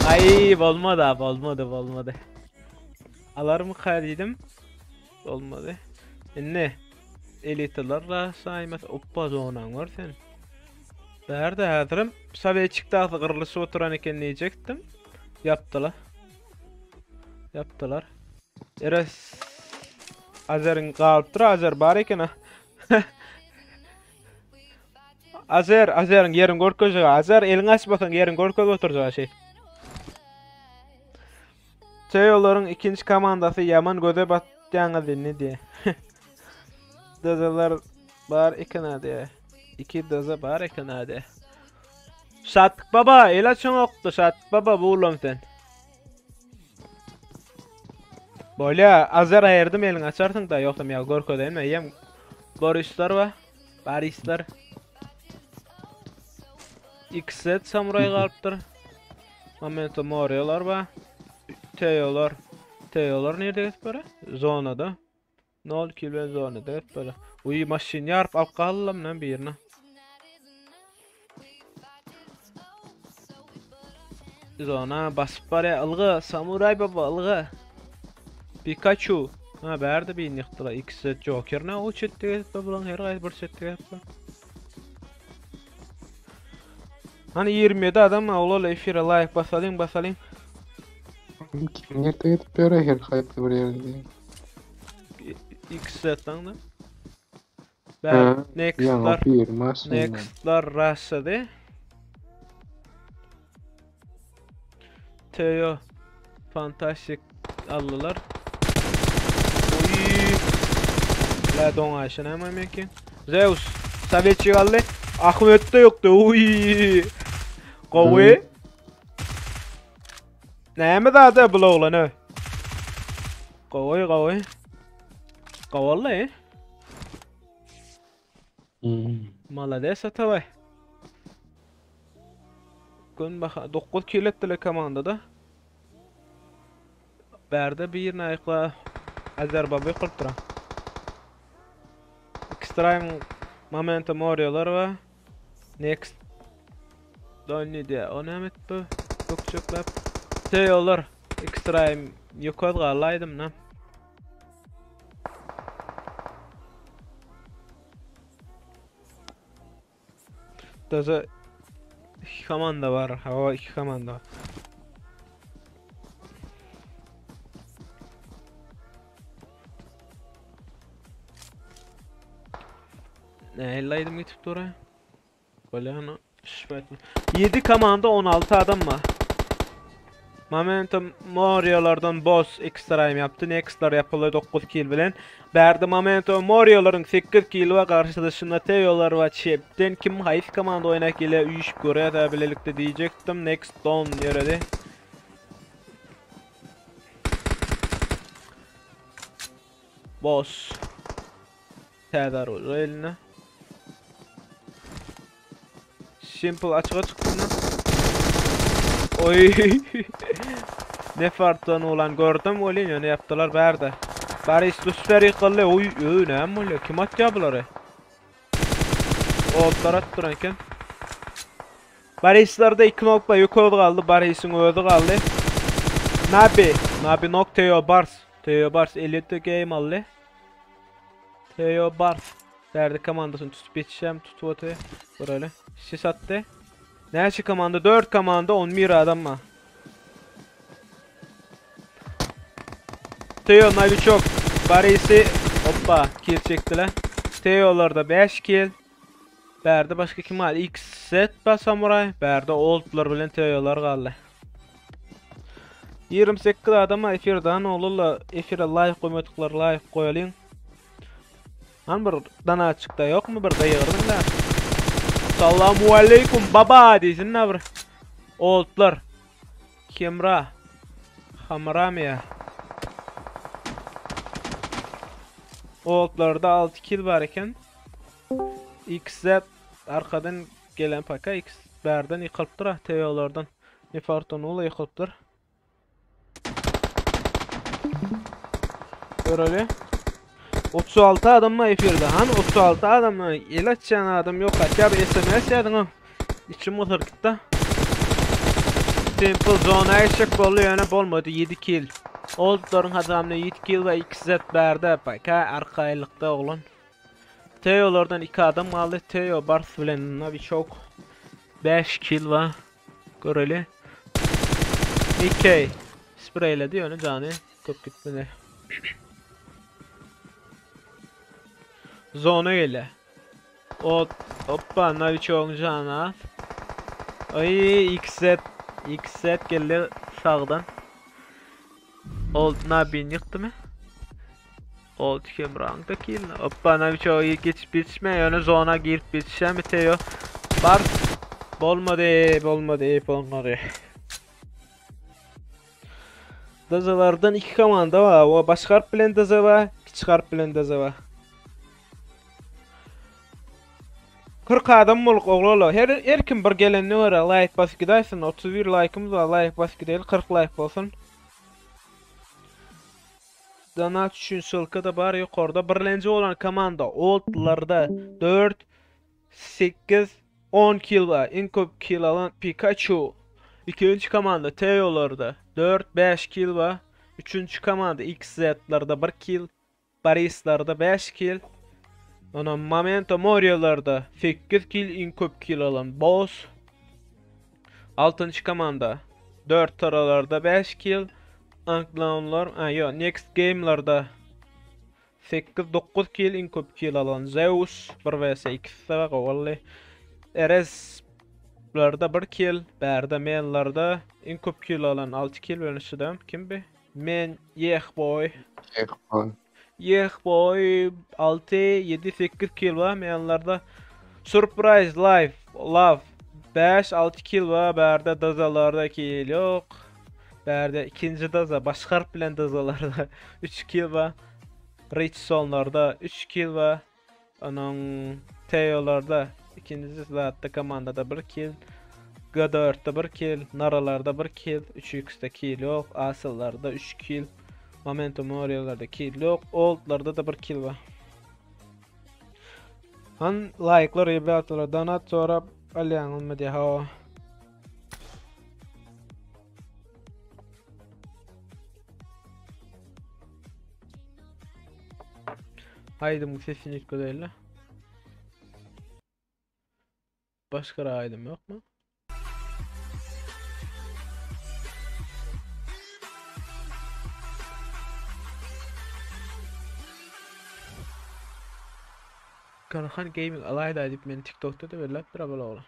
Ay olmadı. Alarmı kaydedim. Olmadı. Ne? Eliteler saymat. Hoppa zonan var sen. Nerede hazırım? Sabah çıktı kırılısı oturan eken diyecektim. Yaptılar. Eres Azer'in kalıptır. Azer var eken ha. Azer'in yerin korkacak. Azer elini açmasan yerin korkacak oturacak şey. Teyoların ikinci komandası yaman göze batacağını dinle diye. Dözeler var ikna diye. İki döze var ikna diye. Sattık baba, el açın oktu. Sattık baba bu oğlum sen. Böyle Azer ayırdım elini açarsın da yoktum ya korku değil mi? Yem Borislar var. Barislar. X-Set samuray kalıptır. Momento Morio'lar var. Teyolar nerede git böyle? Zonada. Ne oldu ki ben zonada git böyle. Uy maşin yarıp al kallam lan bir yerine. Zona basıp var ya algı. Samuray baba algı. Pikachu. Ha berde bir yıktılar. İkisi Joker ne o çetti git bulan her ay bir çetti git. Hani 27 adam oğlu efire like basalayım. Kim nerede gidip böyle her kayıtlı bir yerde. X-Set'tan da. Ben Next'lar rastladı. Teo fantastik aldılar. Oy. La don aşın hemen mekin. Zeus Savetçi aldı. Ahmet de yoktu. Oy. Kovi. Näme da bu oğlan ha? Kovi. Kovalı. Malades atavay. Gün baka 9 kill ettiler komandada. Berde bir naykla Azerbaycan kultura. Extreme momentum oriolar va next dönni de ona emetdi. Çok teyolar extreme yukarı galaydım na. Daza iki komanda var. Hava iki komanda var. Ne ellaydım gitip oraya. Böyle hani şüphetli. 7 komanda 16 adam var. Momentum Morio'lardan boss extra'yım yaptı. Next'lar yapılıyor 9 kill bilen. Berdi Momentum Morio'ların 8 kill ve karşılaşında Teo'lar ve Chep'ten kim hayf komanda oynak ile uyuşup görüyor da bilelikte diyecektim. Next down yöredi. Boss Tedar olur eline. Simple açığa çıktı mı? Oy. Ne farktan olan gördüm olin ne yaptılar berdi. Baris Lucifer yıkıldı. Oy ne amol kim atıyor bunları? Oldular attıranken. Baris'larda 2 nokta yukarı kaldı. Baris'in öldü kaldı. Nabi nok Teo Bars. Teo Bars elite game aldı. Teo Bars. Derdi komandasını tutup geçeceğim tutuvatı. Böyle. Sis attı. Nerede komanda? 4 komanda 11 adam var. Teo Navi çok. Baris'i hoppa kill çektiler. Teo'larda 5 kill. Berdi başka kim var? XZ ba Samuray. Berdi oldlar bilen Teo'lar kaldı. 28 adama efirdan olurla efire live koymadıklar live koyalım. Han bir dana açıkta yok mu bir dayırdın da. Assalamu alaikum baba diyorsun ne bir. Oldlar. Kimra. Hamramiya. Oldlarda 6 kill var iken. XZ arkadan gelen paka X berden yıkılıptır ha Teo'lardan. Nefarton ola yıkılıptır. Böyle 36 adamla efirde. Han 36 adamla ilaççan adam yok. Hatta bir SMS yadın o. İçim mutlar gitti. Simple zone eşek bolu yani bolmadı 7 kill. Oldların adamla 7 kill ve XZ berde paka arkaylıkta olan. Teo'lardan 2 adam aldı. Teo Bars bilen Navi çok 5 kill var. Göreli. Mickey spreyledi onu canı top gitmedi. Zona gele. O hoppa Navi çok canı. Ay XZ geldi sağdan. Old Nabi'nin yıktı mı? Old Kimrang'da kill. Hoppa Navi çok iyi geç bitme yani zona girip bitişen bitiyor. Bar olmadı. Dazalardan 2 komanda var. O başka harf bilen daza var, küçük harf bilen daza var. 40 adam bolup oğlalo. Her kim bir gelenni var. Like bas gidersin. 31 like'ımız var. Like bas gidelim. 40 like olsun. Dana üçün sılkı da var yukarıda. Birlenci olan komanda oldlarda 4, 8, 10 kill var. En çok kill alan Pikachu. İkinci komanda Teo'larda 4, 5 kill var. Üçüncü komanda XZ'larda 1 kill. Baris'larda 5 kill. Ona Momentum Morio'larda 8 kill en çok kill alan Boss. Altıncı komanda 4 taralarda 5 kill. Anklanlar, next game'larda 8-9 kill en çok kill alan Zeus 1 vs 2 var vallahi. Eres'larda 1 kill, Berda Men'larda en çok kill alan 6 kill vermiştim. Kim be? Men Yehboy 6 7 8 kill var Men'larda. Surprise Life Love 5-6 kill var. Berda Dazalarda kill yok. Berda ikinci daza başka harf bilen dazalarda 3 kill var. Rich Zone'larda 3 kill var. Onun Teo'larda ikinci zatta komandada 1 kill. G4'da 1 kill. Naralarda 1 kill. 3x'de kill yok. Asıllarda 3 kill. Momentum Warrior'larda kill yok. Old'larda da bir kill var. Han like'lar, rebatlar, donat sonra alyan olmadı ha. Haydi bu sesini hiç güzel. Başka aydım yok mu? Karahan Gaming alayda edip beni TikTok'ta da verirler bir abone olun.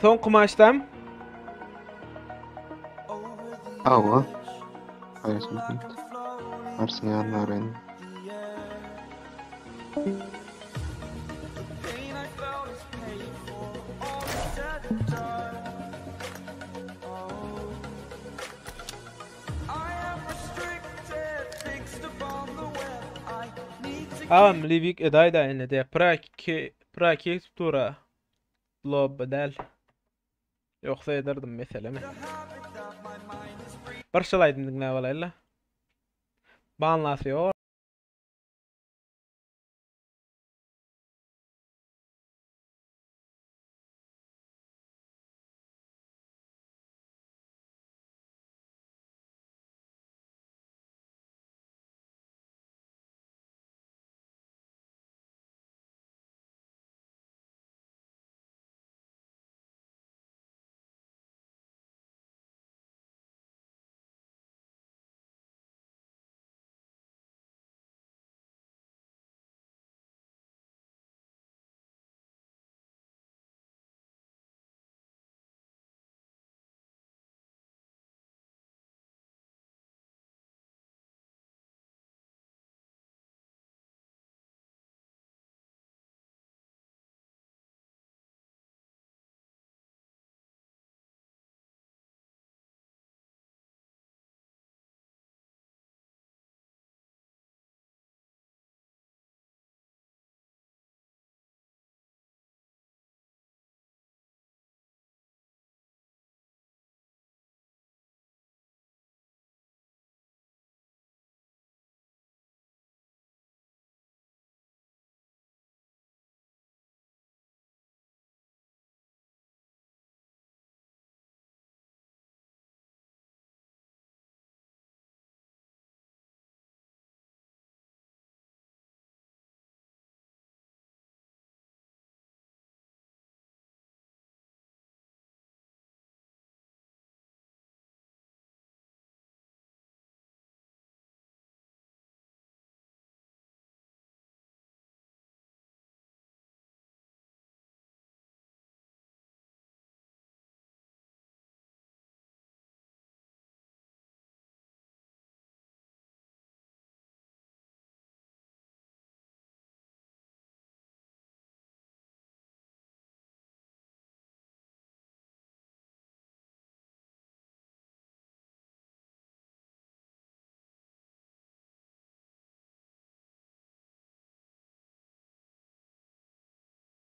Son kumaştam. Awa. Hayır, şimdi. Varsın yanlar benim. Avam Livik edayda ene de praki tura lob bedel. Yoksa ederdim mesela. Parçalaydım dinle valayla. Banlasıyor.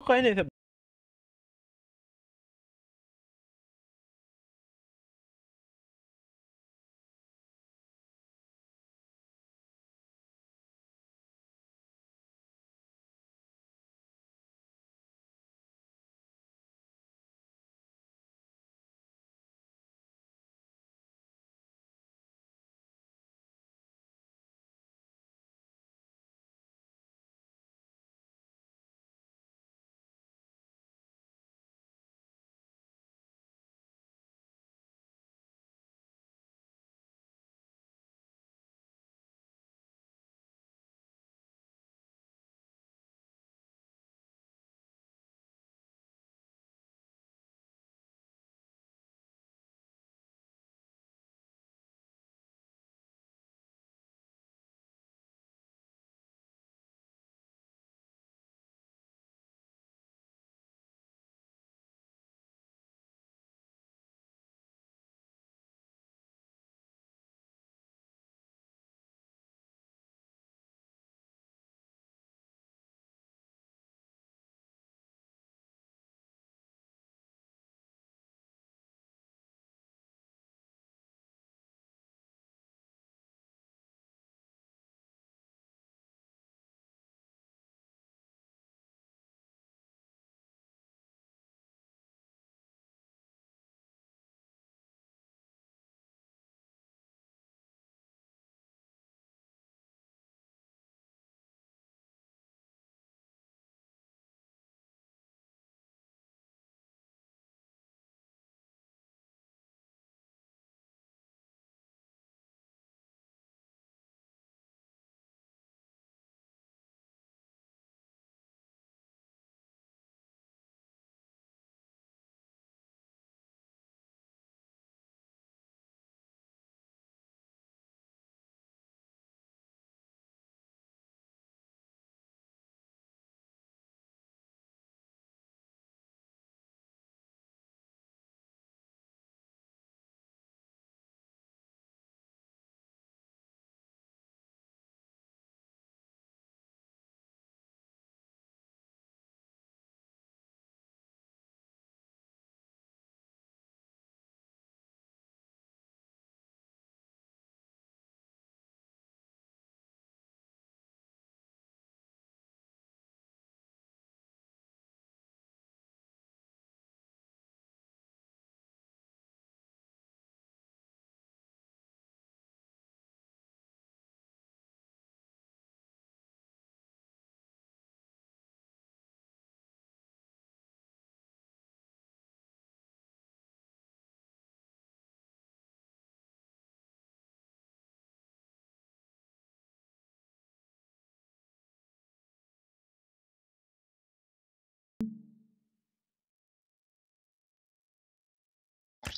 Neyse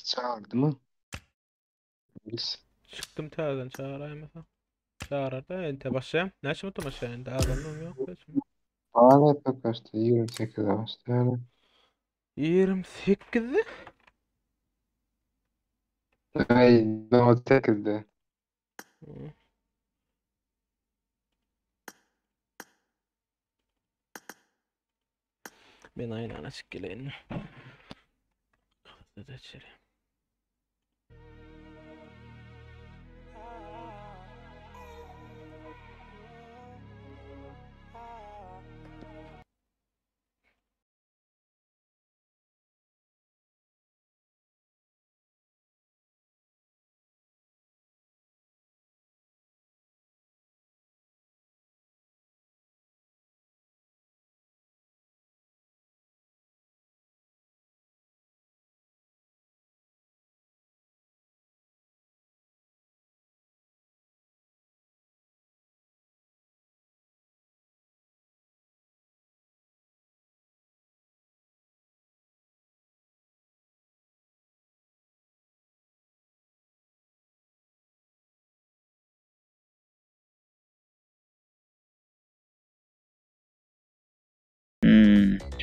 çağırdı mı? Biz. Çıktım tağdan çağırayım mesela. Çağırar da ente başlayayım. Näçe mutum başlayayım? Daha adamım yok. Hala hep kaçtı. 28'e başladı. Yani. 28'i? Ay, ben o 8'de. Ben aynen açık geleyim. Hadi içeri.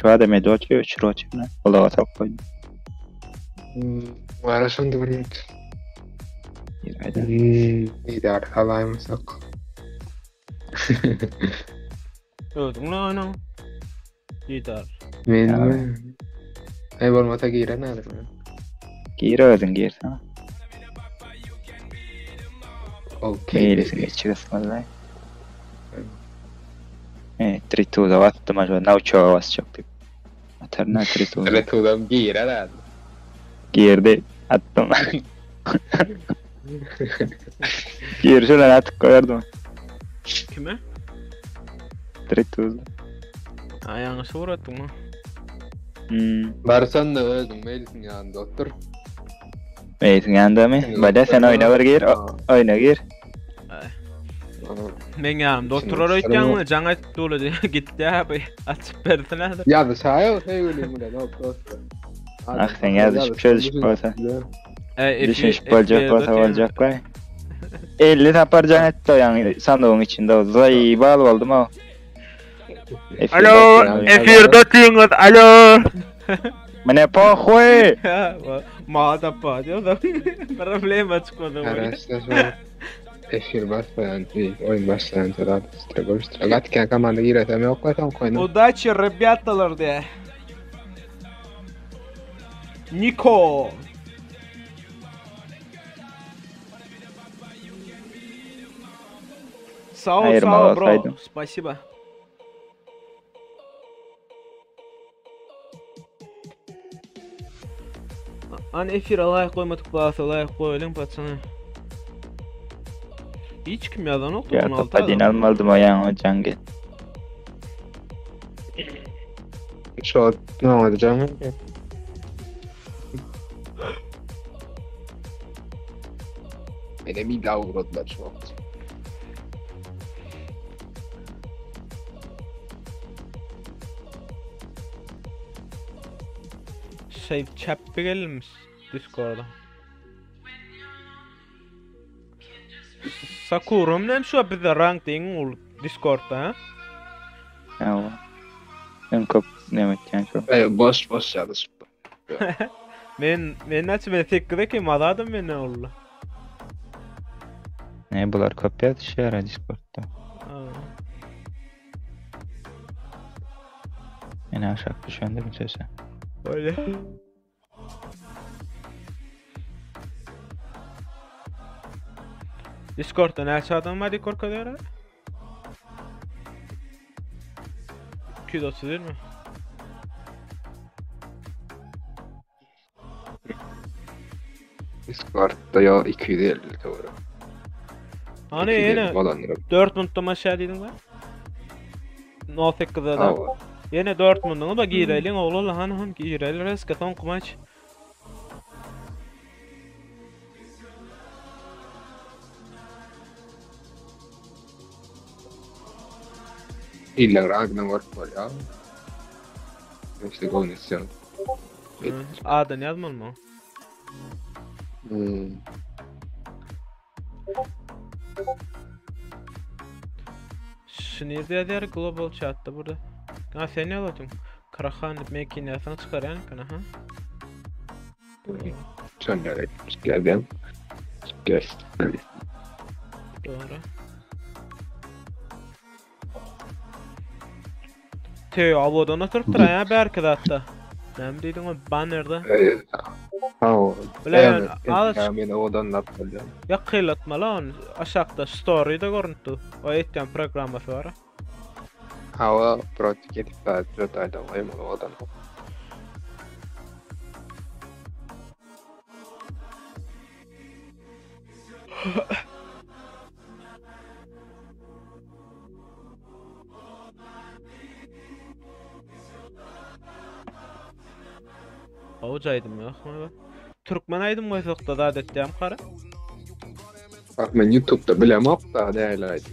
Şu adam edotçu, şuroçu ne? Olağa tak koydum. Var şimdi bir idare alayımsak. Öldüm lan aynen. Gitar. Men ay bolmasa giren alayım. Gir özün gir sana. Okey. Meylesin geçiriz vallahi. Trituza attım acaba nauçağa basacaktık. Atarına trituza. Retudam giren alayım. Girdi attım. Gir şuradan atıp koyardım. Kime? Trituza. Ayağını sorattın mı? Barsan da özün meylisin yanında otur. Meylesin yanında mı? Bada sen oyna var gir. Oyna gir. Men yanım doktor öýtýäňmi? Jaňa dolu gitdi abi. Açıp berdiler. Ya da şaya söyleyeyim de doktor. Ah sen yazışıp çözüşüp olsa. Düşmüş bolacak olsa olacak vay. 50 tapar canet yani sandığın içinde o zay bal oldum o. Alo, efirde tüňüz. Alo. Mene pohuy. Ma tapa diyor da. Problema çıkmadı mı? Arkadaşlar efir başlayan oyun başlayınca da Stragat kan komanda girersem yok koysam koyun. Удачи, ребяталар de. Niko. Sağ ol, Hayır, sağ ol bro. olsaydım. Спасибо. An efir alay koymadık bazı alay koyalım patsana. Hiç kim yazan oldu Ya topa din almaldım ayağın o cange. Şu ne olacak? Benim bir daha uğradılar şu an. Şey chat'e gelmiş Discord'a. Sakurum nem şu bizde rank ding ol Discord'da ha? Ya. En kop ne mekan şu. Boş yazış. Men nasıl ben tekrar ki madadım men ne oldu? Ne bular kopya düşüyor Discord'da. Yine aşağı düşüyor bir sesi. Öyle. Discord'da ne açadın mı Discord kadar? 230 değil mi? Discord'da ya 250 doğru. Hani yine Dortmund'da aşağı dedin mi? No tekrar da. Yine Dortmund'un da girelim oğlum han girelim reskatan kumaç. İlla Ragnar var ya. İşte gol istiyorum. Adın yazmalı mı? Şinirde der global chat'ta burada. Ha sen ne alatın? Karahan makinesini çıkarayan kana ha. Sen nereye geldin? Gel. Doğru. Teo avodan oturup ya belki de hatta. Ben dedim o bannerda. Ha. Bilen az Ben odan atladım. ya kıylatma lan aşağıda story'da görüntü. O etken programı var. Hava pratik edip da ayım odan. Avcaydım ya. Türkmen aydım koysakta da adettem kara. Bak ben YouTube'da bilemem da değerliydi.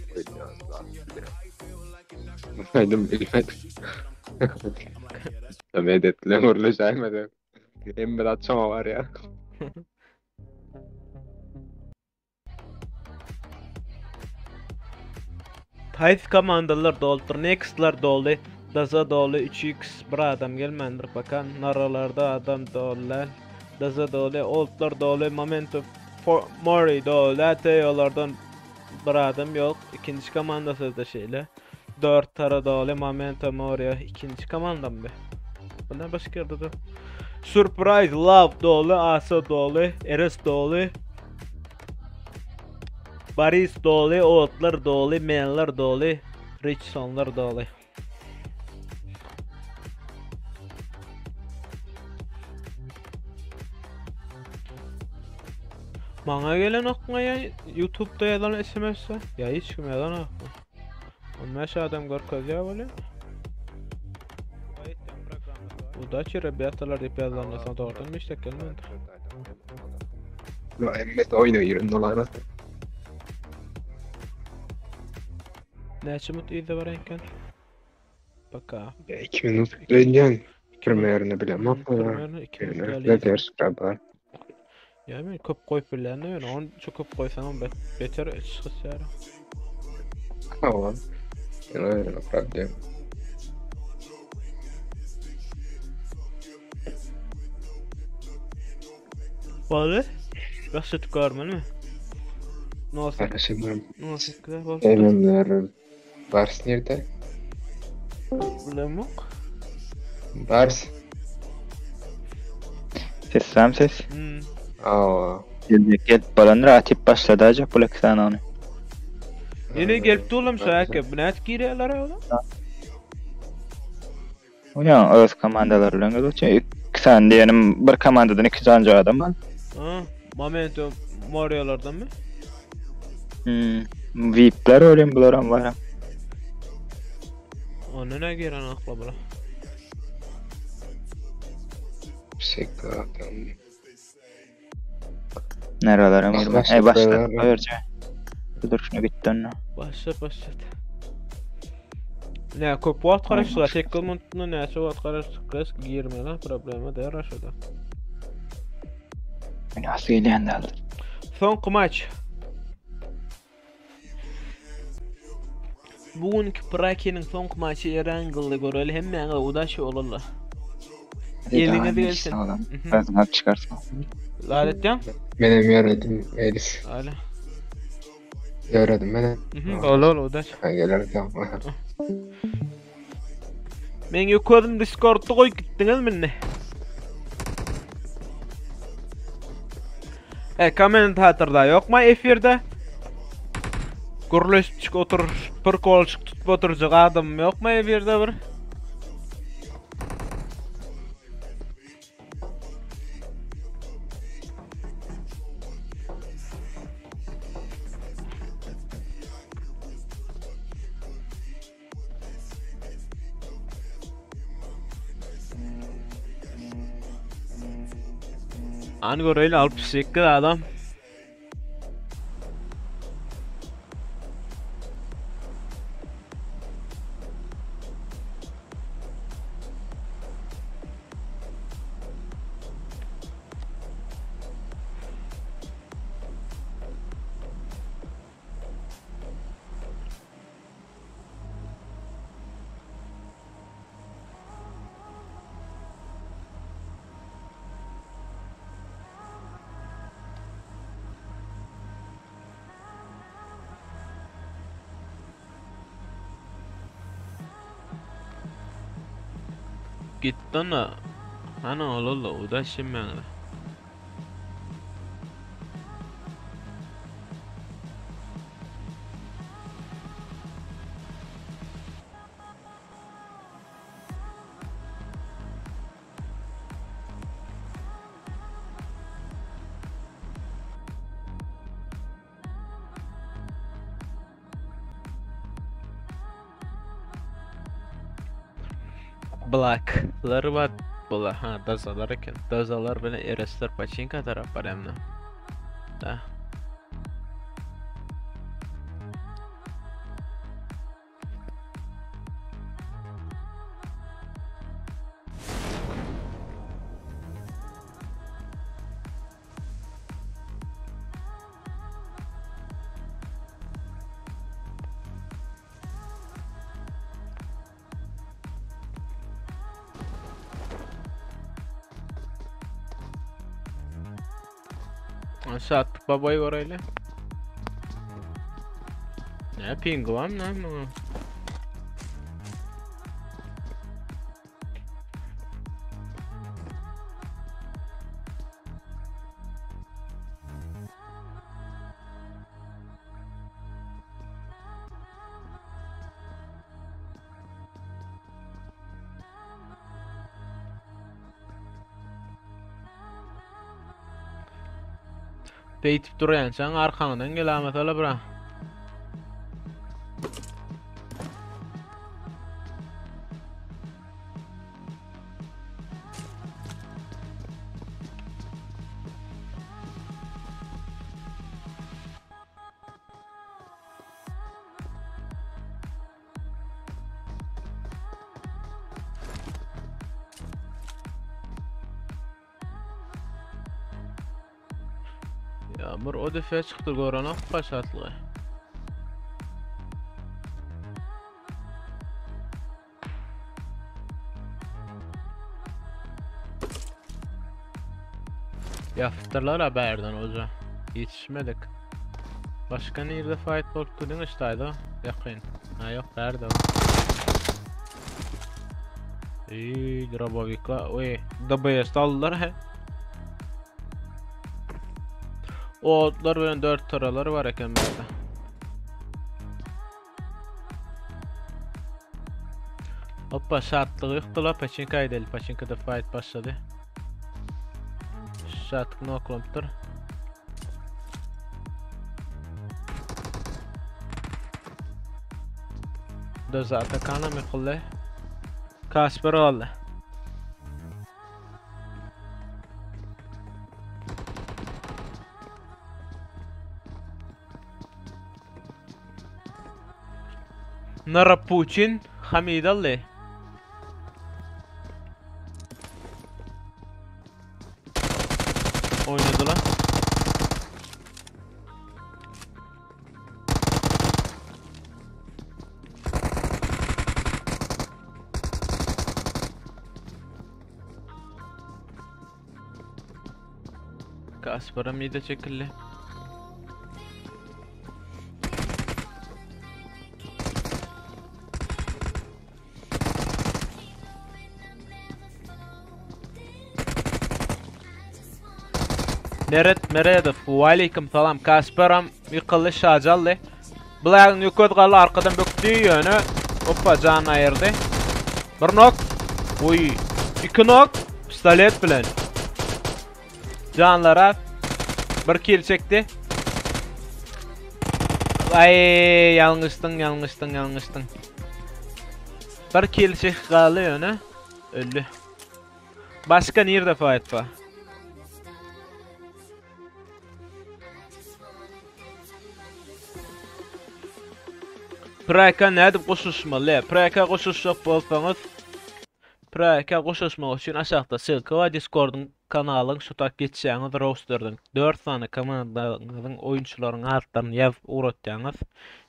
Aydım bilmedim. Medetlen orla şeymedi. Ember atçama var ya. Hayt komandalar doldur, nextlar dolu, daza dolu, 3x bir adam gelmendir bakan, naralarda adam dolu, daza dolu, oldlar dolu, momentum, mori dolu, teolardan bir adam yok, ikinci komandası da şeyle, 4 tara dolu, momentum, mori, ikinci komandam be. Bundan başka yerde de. Surprise, love dolu, asa dolu, eres dolu, Baris dolu, Oğutlar dolu, Menler dolu, Richsonlar dolu. Bana gelen aklıma ya YouTube'da yalan SMS'e. Ya hiç kim yalan aklıma. Ondan adam görkez ya böyle. Bu da ki rебяталар deyip yazılanlarsan doğrudan mı işte gelmedi. No, emmet oynuyor dolara. Neçe mutlu var enken? Baka. 2 minut döneceğim. Kirmeyerini bilemem. Kirmeyerini 2 minut Ne geliydi. ders kadar. Ya ben köp koyup bilen öyle. On çok köp koysam on beter çıkış yani. Hava. Yani öyle problem. Vale. Basit görmen mi? Nasıl? Arkadaşım Nasıl kadar var? Ememler Bars nerede? Bilmem yok. Bars. Ses. Aa. Gelip balanır atip başladı acaba bu sana onu. Yine gelip tuğlam sayaka. Binat giriyorlar oğlum. Uyan öz komandalar ulan geçiyor. Sen diyelim bir komandadan 2 tane adam var. Momento Mario'lardan mı? VIP'ler öyle mi bularım var. Onu ne giren akla bula. Sekatan. Nereler ama? Başla. Öylece. Dur şunu gitti onu. Başlat. Ne köp vaqt qarashlar, tek komentni ne vaqt qarash girmela problemi der aşada. Nasıl gelen aldı? Son maç. Bugünkü Prake'nin son maçı Erangıl'da göreli hem menge udaşı olurlar. Eline gelsin. Ben çıkarsam. Laletcan? Benim yaradım Elis. Öyle. Yaradım ben. Ol udaş. Gelir tamam. Men yukarıdan Discord'da koy gittiniz minne. Comment hatırda yok mu efirde? Gürleşik otur, bir kolçuk tutup oturacak adam yok mu efirde bir? Angora'yla 68 adam. gittin mi? Ana olalla o da şimmeni. Black'ları var. Bula ha dazalar eken. Dazalar bile eresler paçinka taraf var emne. Da. Aşağı attık babayı orayla. Ne yapayım kıvam ne mi? Beytip durayan sen arkandan gel Ahmet ala bırak. Yağmur o defa çıktı gorana başatlı. Yaptırlar haberden hoca. Yetişmedik. Başka nerede fight korktun iştaydı? Yakın. Ha yok nerede? Dробовика. Ой, DBS aldılar he. O otlar böyle 4 taraları var eken burada. Hoppa şartlığı yıktılar. Paçinka'yı değil. Paçinka'da fight başladı. Şartlık no komptır. Döz Atakana mı kılı? Kasper oldu. Nara Putin Hamidalli. Oynadılar. Kasper'a mide çekildi. Meredef Waalaikum salam Kasperam yıkıldı şacalı. Bulan yükot qalı arkadan böktü yönü. Hoppa can ayırdı. Bir nok. Uy. 2 nok. Pistolet bilen. Canlara. Bir kill çekti. Ay yanlıştın. Bir kill çek qalı yönü. Öldü. Başka nerede fight var? Praka ne edip koşuşmalı? Praka koşuşup bolsanız Praka koşuşmak için aşağıda silki ve Discord'un kanalın şutak geçeceğiniz roster'dan 4 tane komandanın oyuncuların altlarını yav uğratacağınız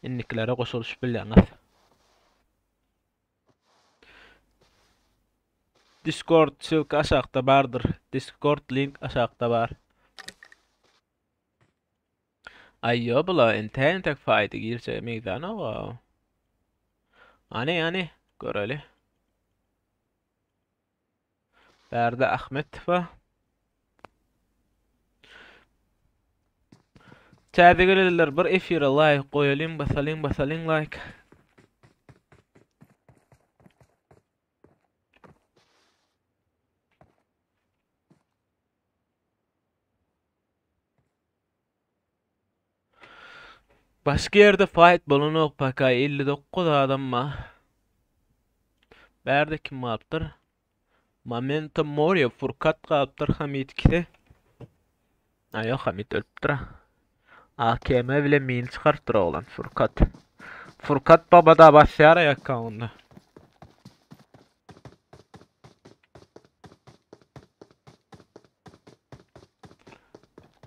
indikilere koşuluş bileceğiniz. Discord silki aşağıda vardır. Discord link aşağıda var. Ayyo bula internet fayda girse meydana o. Ani gör öyle. Berde Ahmet va. Täzegeler bir efire like koyalım, basalım like. Başka yerde fight bulunuk paka 59 adam mı? Berde kim yaptır? Momentum Moria Furkat kaptır Hamit kide. Ayo Hamit ölüptür. AKM bile min çıkarttır oğlan Furkat. Furkat baba da başyara yakka onda.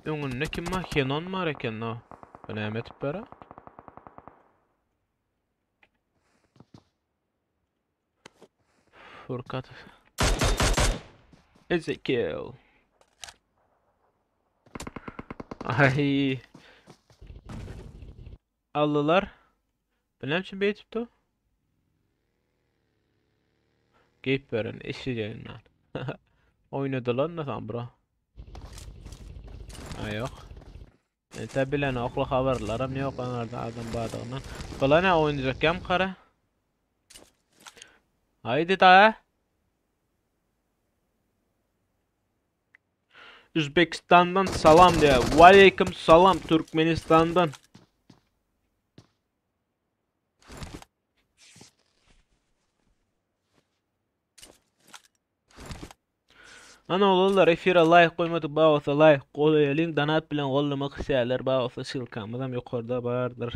Öňünde kim ma? Kenon mar eken o. Önem etip bera. Furkat. Ezekiel. Ay. Allılar. Benim için beytipti. Geyip veren eşi yayınlar. Oynadı lan nasıl bro? Ha yok. Tabi lan okla haberlerim yok onlarda adam bağdığından. Bula ne oynayacak yam kara? Haydi daha. Özbekistan'dan salam diye. Aleyküm salam Türkmenistan'dan. Ana oğullar efire like koymadık bağırsa like koyalım donat bilen kollamak isteyenler bağırsa şılkamızam yukarıda vardır.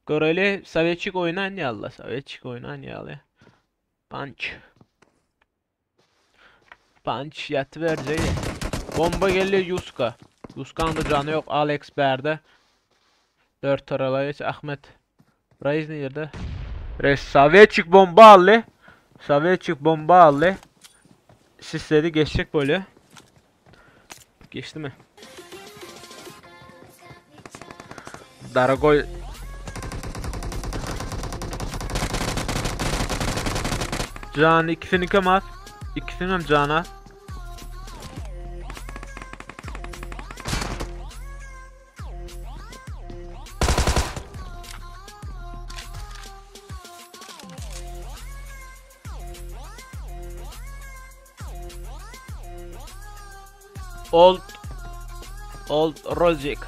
Göreli Sovetçik oynan yalla Sovetçik oynan yalla. Punch yatıverecek. Bomba geliyor Yuska. Yuska'nın da canı yok Alex Berde. 4 taralayız Ahmet. Reis ne yerde? Reis Sovetçik bomba aldı. Sovetçik bomba aldı. Sisledi geçecek böyle. Geçti mi? Daragoy. Can ikisini kamaz. İkisini hem cana. Old Rozik.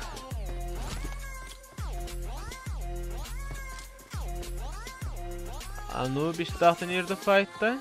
Anubis starten hier de fight da.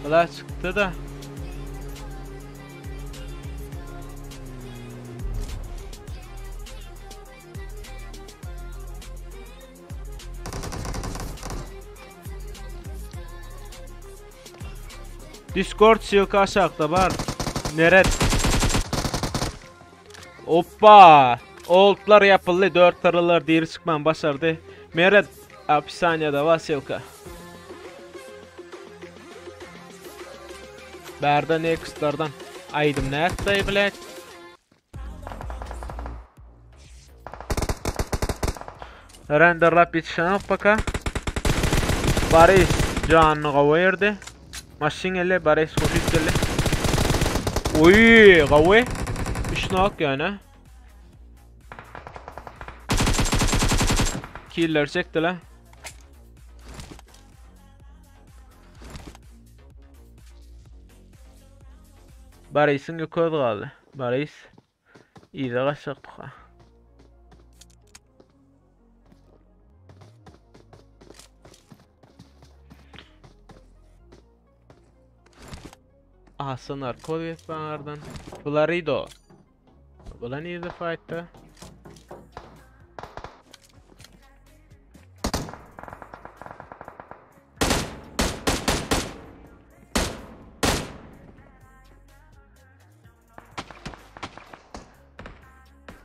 Bula çıktı da. Discord silka aşağıda var. Neret? Hoppa! Oldlar yapıldı. 4 taralar diğeri çıkman başardı. Meret hapishanede var silka. Berda nextlardan aydım nerede bilet? Render rapid şanıp baka. Baris canını qaverdi. Maşin elle Baris koşup geldi. Oy, qave. Işnak yani. Killer çekti la. Baris'in yukarıda kaldı. Baris iyi de kaçacaktık ha. Aha sanar kod et banardan. Florido. Bulan iyi de fight'ta.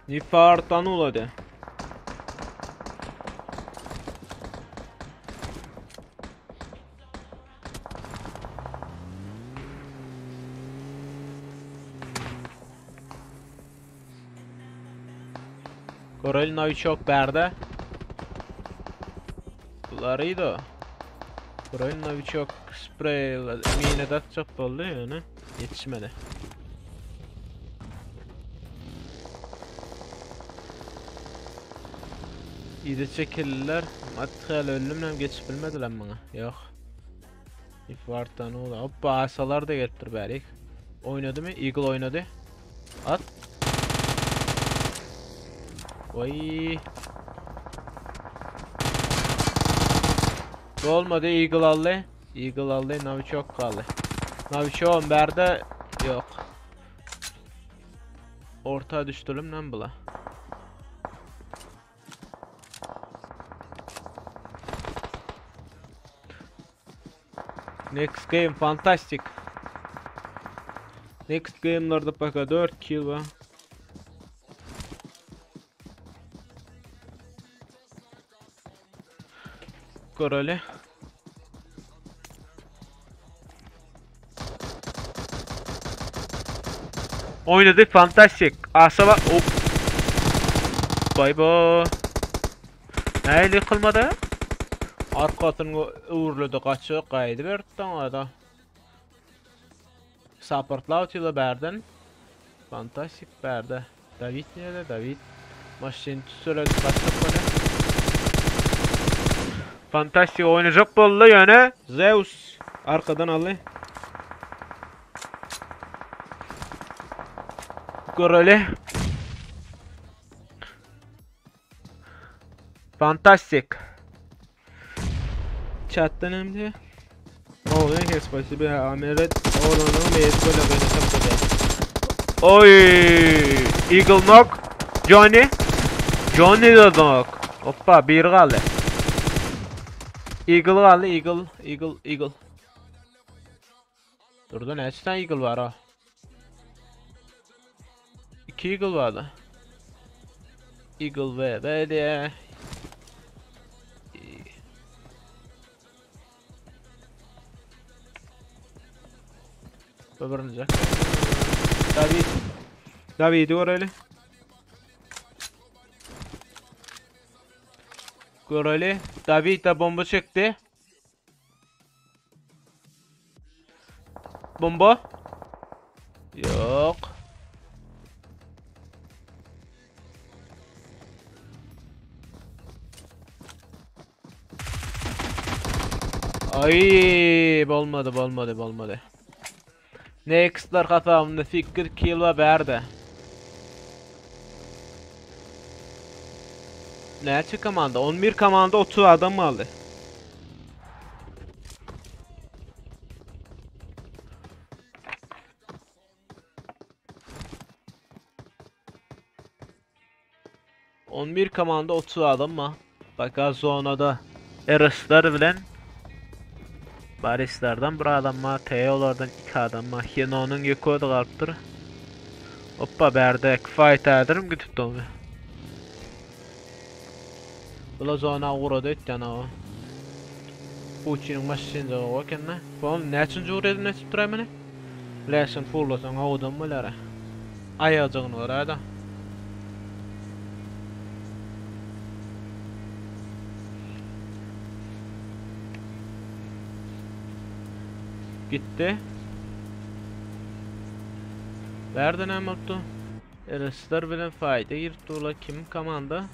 Nifartan uladı. Korel Novichok berde. Bularıydı. Korel Novichok sprey mine datacak oldu yani. Yetişmedi. İyi çekildiler. Matkal ölümle geçip bilmediler bana. Yok. İfartan oldu. Hoppa asalar da getirtir bari. Oynadı mı? Eagle oynadı. At. Oy. Olmadı Eagle aldı. Eagle aldı. Novichok kaldı. Novichok'un berde yok. Orta düştülüm lan bula. Next game fantastic. Next game'larda paka 4 kill var. Koreli. Oynadık fantastic. Asaba hop. Bay bay. Neyli kılmadı? Arkasını uğurladı kaçı kaydı vertten ada. Supportlav tüyle berden. Fantastic berde. David nerede? David. Maşin söyledi kaçı böyle. Fantastic oynayacak bollu yani. Zeus arkadan aldı. Koreli. Fantastic. Chat'ten hem de. Oluyor ki спасибо. Ameret oranın meyet böyle beni tapladı. Oy! Eagle knock. Johnny. Johnny de knock. Hoppa bir kaldı. Eagle kaldı. Eagle. Durdu ne tane Eagle var ha? 2 Eagle vardı. Eagle ve böyle. Öbürünecek. David Koreli. Koreli. David de bomba çekti. Bomba. Yok. Ay, olmadı. Next'lar kafamda fikir kill ve berde. Nerede komanda? 11 komanda 30 adam mı aldı? ...11 komanda 30 adam mı? Bak zonada Eraslar bilen Barislardan bir adam mı? Teolardan 2 adam mı? Hino'nun yıkığı da kalptır. Hoppa berde fight ederim gidip onu. Bula zona uğradı et yana o. Pucci'nin maşininde o kendine. Falan ne için uğradı ne için duray beni? Lesin fullasan ağudan mı lara? Ayacağın var da. Gitti. Nereden hem oldu? Eraslar bilen fayda yırttı ula kim komanda?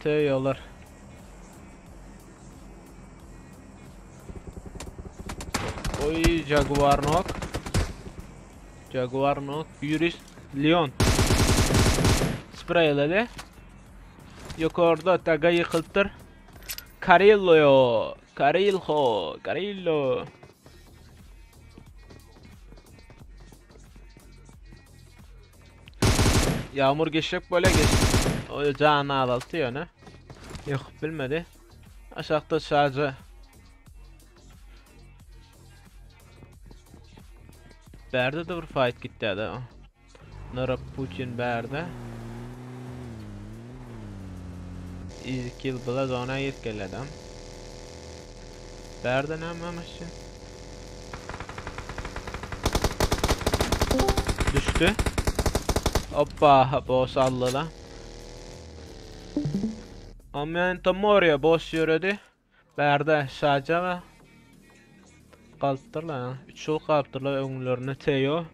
Teyolar. Oy Jaguar knock. Yürüs Leon. Sprayledi. Yukarıda taga yıkıltır. Carillo. Yağmur geçecek böyle geç. O canı ağlatıyor ne? Yok bilmedi. Aşağıda sadece Berde de bir fight gitti ya da. Nara Putin berdi. 2 kill bila zona yetkeledim. Berdi nämemişi? Düştü. Hoppa, boss aldı. Amen tam oraya boss yürüdü. Berdi şaca ve kalptırlar. 3 yol kalptırlar öňlerini teyo.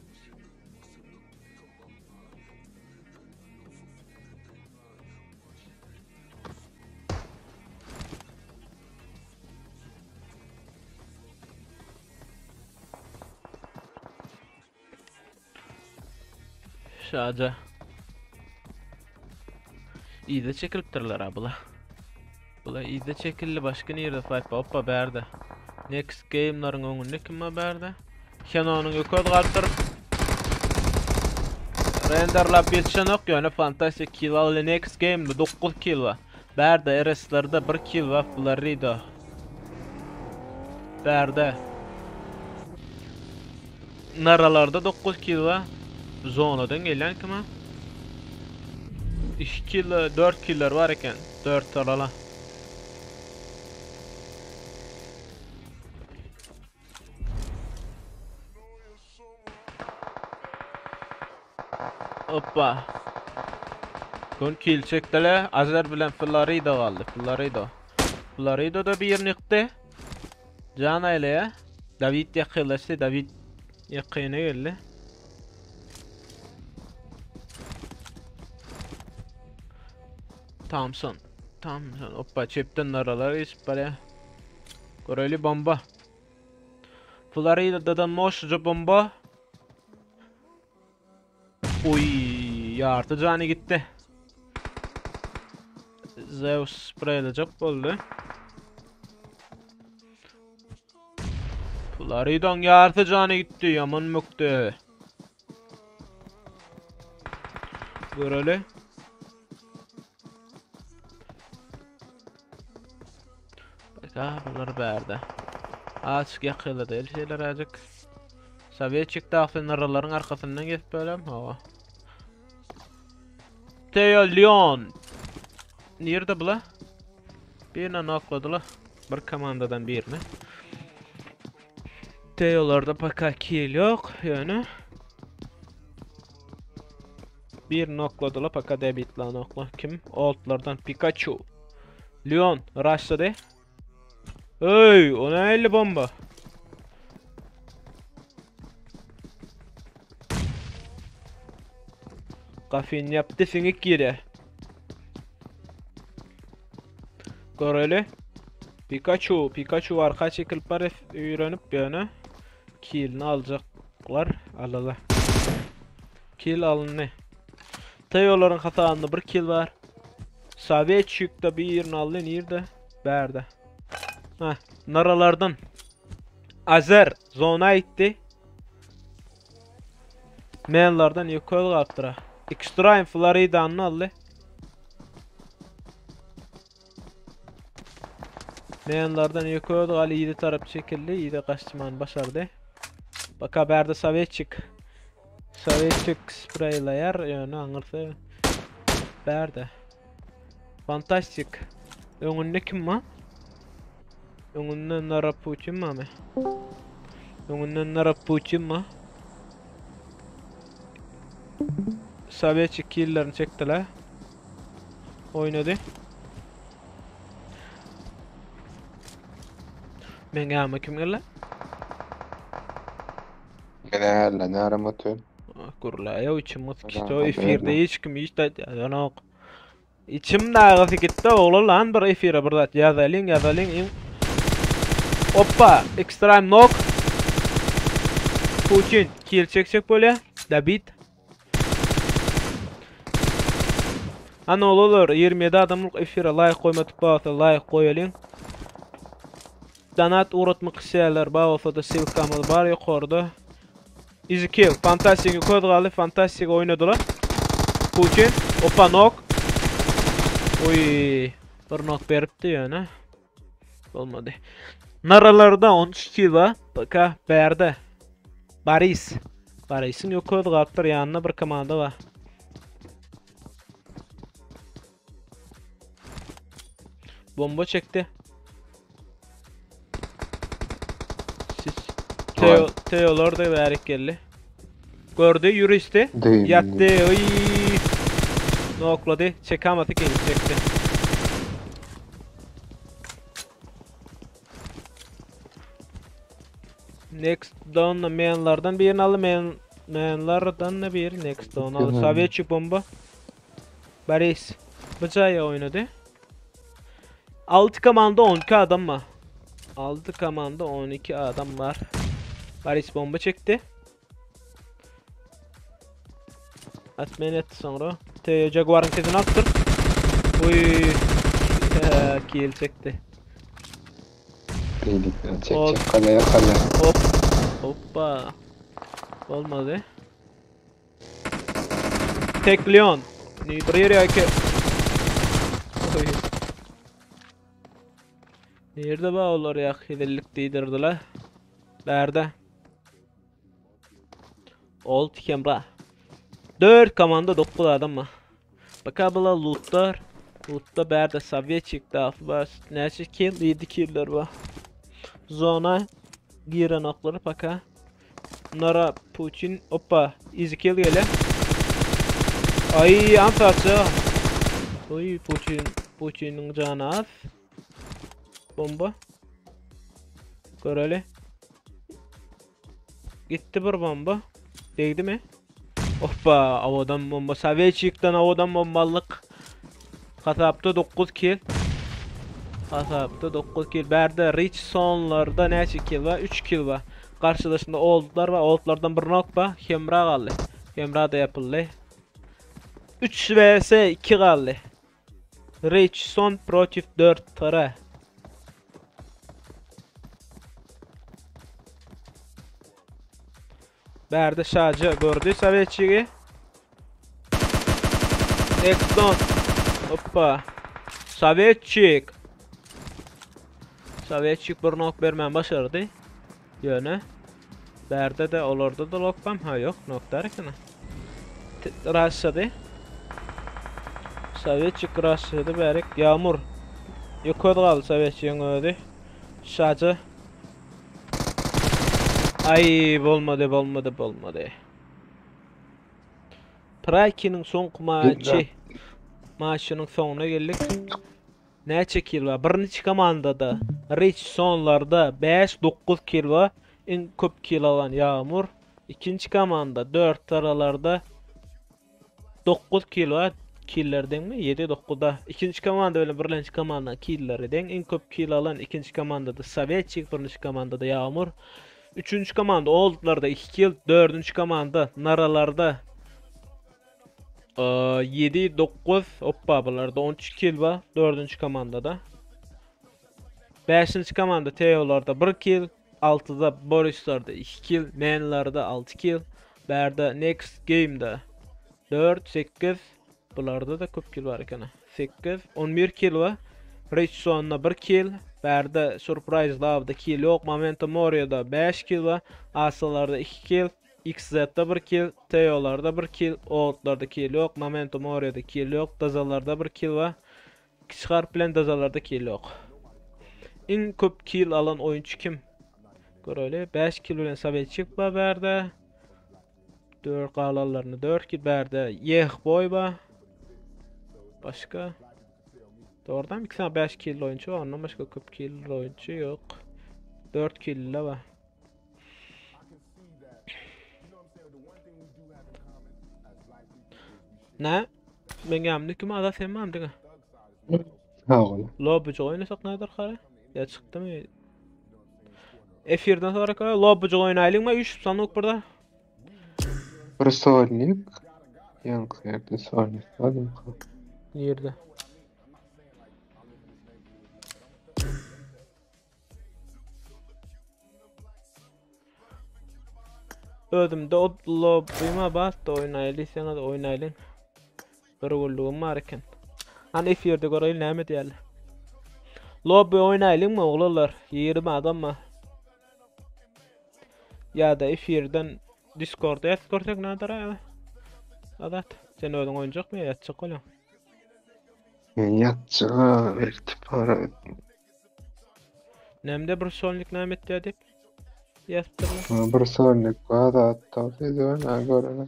Şaca. İyi de çekiliptirler abla. Bula iyi de çekildi başka nerede fight hoppa berdi. Next game'ların öňünde kime berdi? Kenonyň ökod galtyrıp renderlap geçenok ýöne fantastik kill aldy next game'de 9 kill var. Berdi RS'lerde 1 kill var Florida. Berdi. Naralarda 9 kill var. Zonadan gelen kime? 2 kill 4 killer var eken 4 arala. Hoppa. Kon kill çekdile Azer bilen Florida galdy. Florida da bir nykdy. Jana ile David ýakynlaşdy. David ýakyna geldi. Thompson. Hoppa çepden aralar geçip bare. Göreli bomba. Florida'dan moşca bomba. Oy, yartı canı gitti. Zeus spraylayacak oldu. Florida'dan yartı canı gitti, yaman mükdü. Göreli. Bunlar berdi. Açık yakıyla değil şeyler azıcık. Sovyetçik dağfın araların arkasından geçip bölüm. Hava. Teo Leon. Nerede bula? Birine nokladılar. Bir komandadan birini. Teo'larda paka kill yok. Yani. Bir nokladılar paka debitla nokla. Kim? Altlardan Pikachu. Leon. Rushladı. Hey, o ne elli bomba? Kafin yaptı finik gire. Göreli. Pikachu arka çekilip var öğrenip yani kill'ini alacaklar. Alala. Kill alındı. Teo'ların hatasında bir kill var. Sovyetçik'te bir yerini aldı. Nerede? Berdi. Heh, naralardan Azer zona itti. Menlardan yukarı kalktıra. Extreme Florida'nı aldı. Menlardan yukarı kaldı. İyi de taraf çekildi. İyi de kaçtıman başardı. Bak haberde Sovyetçik spraylayar yani anırsa berdi. Fantastik. Öňünde kim var? Öňünden Nara Putin mi? Öňünden Nara Putin mi? Sovyetçik killerini çektiler. Oynadı. Men gama kim gelle? Gene ne aramatın? Kurla ya içimiz gitti. Efirde hiç kim hiç de yana. İçimde ağzı gitti oğlu lan bir efire burada yazalım. Hoppa, extreme knock. Putin kill çekecek böyle. David. Ana olur 27 adamlık efire layık koymatıp bağısa layık koyalım. Donat uğratmak isteyenler bağısa da silkamız var yukarıda. Easy kill. Fantastik kodgalı fantastik oynadılar. Putin. Hoppa knock. Oy. Bir knock beripdi yani. Olmadı. Naralarda 13 kill var. Baka berdi. Boris. Garaysın ýokady galypdyr ýanyna bir komanda bar. Bomba çekti. Siz Teolar da berik geldi. Gördü yürüyüştü. Yattı. Oy. Nokladı. Çekamadı gelip çekti. Next down'la mainlardan birini alı. Mainlardan da bir next down alı. Sovyetçik bomba. Baris. Bıcaya oynadı. 6 komanda 12 adam mı? 6 komanda 12 adam var. Baris bomba çekti. Atmen etti sonra. Jaguar'ın kezini attır. Uy. Kill çekti. Çek kaleye kale. Hop. Hoppa. Olmadı. Tek Leon. Bir yere ki. Nerede bağlar ya? Hidellik değdirdiler. Nerede? Old Kemra. 4 komanda 9 adam mı? Bakabla lootlar. Loot'ta berde Sovyetçik tarafı var. Neçe kill? 7 killer var. Zona giren okları baka. Nara Putin. Hoppa. Easy kill gele. Ay anfatsa. Oy Putin'in canı az. Bomba. Göreli. Gitti bir bomba. Değdi mi? Hoppa, avadan bomba. Sovyetçik'ten avadan bombalık. Kasapta 9 kill. Kasapta 9 kill. Berde Rich sonlarda neçe kill var? 3 kill var. Karşılaşında oldlar var. Oldlardan bir nok var. Hemra kaldı. Hemra da yapıldı. 3 vs 2 kaldı. Rich son protif 4 tara. Berde şarjı gördü Sovyetçiği. Next down. Hoppa. Sovyetçik. Sovyetçik bir nok vermen başardı. Yöne. Berde de olurdu da lokbam. Ha yok nok derken. Raşladı. Sovyetçik raşladı berek. Yağmur. Yukarı kaldı Sovyetçiğin öldü. Şarjı. Ay olmadı. Praki'nin son maçının sonuna geldik. Ne kill var? Birinci komandada Rich sonlarda 5-9 kill var. En köp kill alan Yağmur. İkinci komanda 4 aralarda 9 kill var. Killerden mi? 7-9'da. İkinci komanda öyle birinci komanda killerden en köp kill alan ikinci komandada Sovyetçik, birinci komandada Yağmur. Üçüncü komanda oldlarda 2 kill, dördüncü komanda naralarda 7-9 hoppa bularda 13 kill var dördüncü komandada. Beşinci komanda Teo'larda 1 kill, 6'da Boris'larda 2 kill, Main'larda 6 kill, Berda Next Game'da 4-8 bularda da köp kill var ekana. 8-11 kill var. Rich sonuna 1 kill. Berda Surprise Love'da kill yok. Momentum Warrior'da 5 kill var. Asalarda 2 kill. XZ'da 1 kill. Teo'larda 1 kill. Out'larda kill yok. Momentum Warrior'da kill yok. Dazalarda 1 kill var. Kişkar plan dazalarda kill yok. En köp kill alan oyuncu kim? Göröyle 5 kill bilen Sovyetçik var Berda. 4 qalanlarını 4 kill Berda. Yeh boy var. Başka? Doğrudan bir tane 5 kill oyuncu var, ondan başka köp kill oyuncu yok. 4 kill var. Ne? Ben geldim ki ada sen mi amdın? Ha oğlum. Lobby'ci oynasak nedir kare? Ya çıktı mı? Efirden sonra kare lobby'ci oynayalım mı? 3 sanık burada. Burası oynayıp. Yankı yerde oynayıp. Hadi bakalım. Nerede? Ödümde o lobby'ma bas da oynayalım, sana da oynayalım. Bir golluğum var iken. Hani efirde göreyim ne diyelim. Lobby oynayalım mı oğullar? 20 adam mı? Ya da efirden Discord'da Discord'da näder ya? Adat, sen özüň oýunjak mı ýatjak bolan? Men ýatjak bertip ara. Nämde bir sonlik näme etdi dip ýazypdylar. Bir sonlik adat tawfiz öňe görene.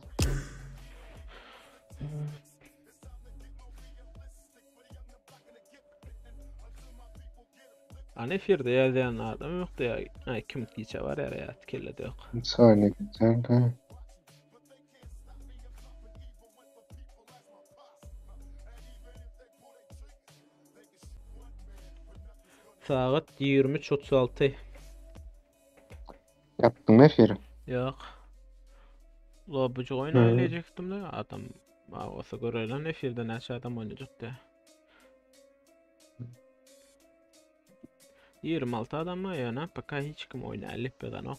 Ana efirde ýazýan adam ýokdy ya. Ay kim diýse bar ýat kellede ýok. Sonlik janka. Saat 23:36. Yapdym efir. Ýok. Lobucu oyun oynayacakdım da adam olsa görelim efirde näçe adam oynayacakdı. 26 adam mı yana paka hiç kim oynayıp beden ok.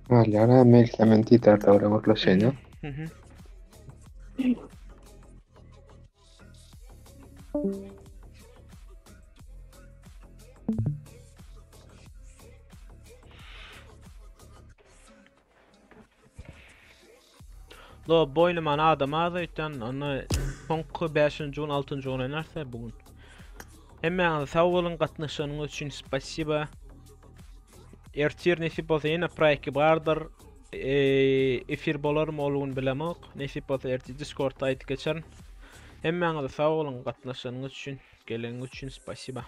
Vale, ahora me la mentita ahora vos lo sé, ¿no? Lo boynuman adam azaytan onu sonku 5-nji 6-njy oynarsa bugün. Hemme sağ bolun gatnaşanyňyz üçin spasiba. Ertir nesip bolsa ýene praýky bardyr. Efir bolarmy olgun bilemok. Nesip bolsa ertir Discord'da aýdyp geçerin. Hemme sağ bolun gatnaşanyňyz üçin, geleňiz üçin spasiba.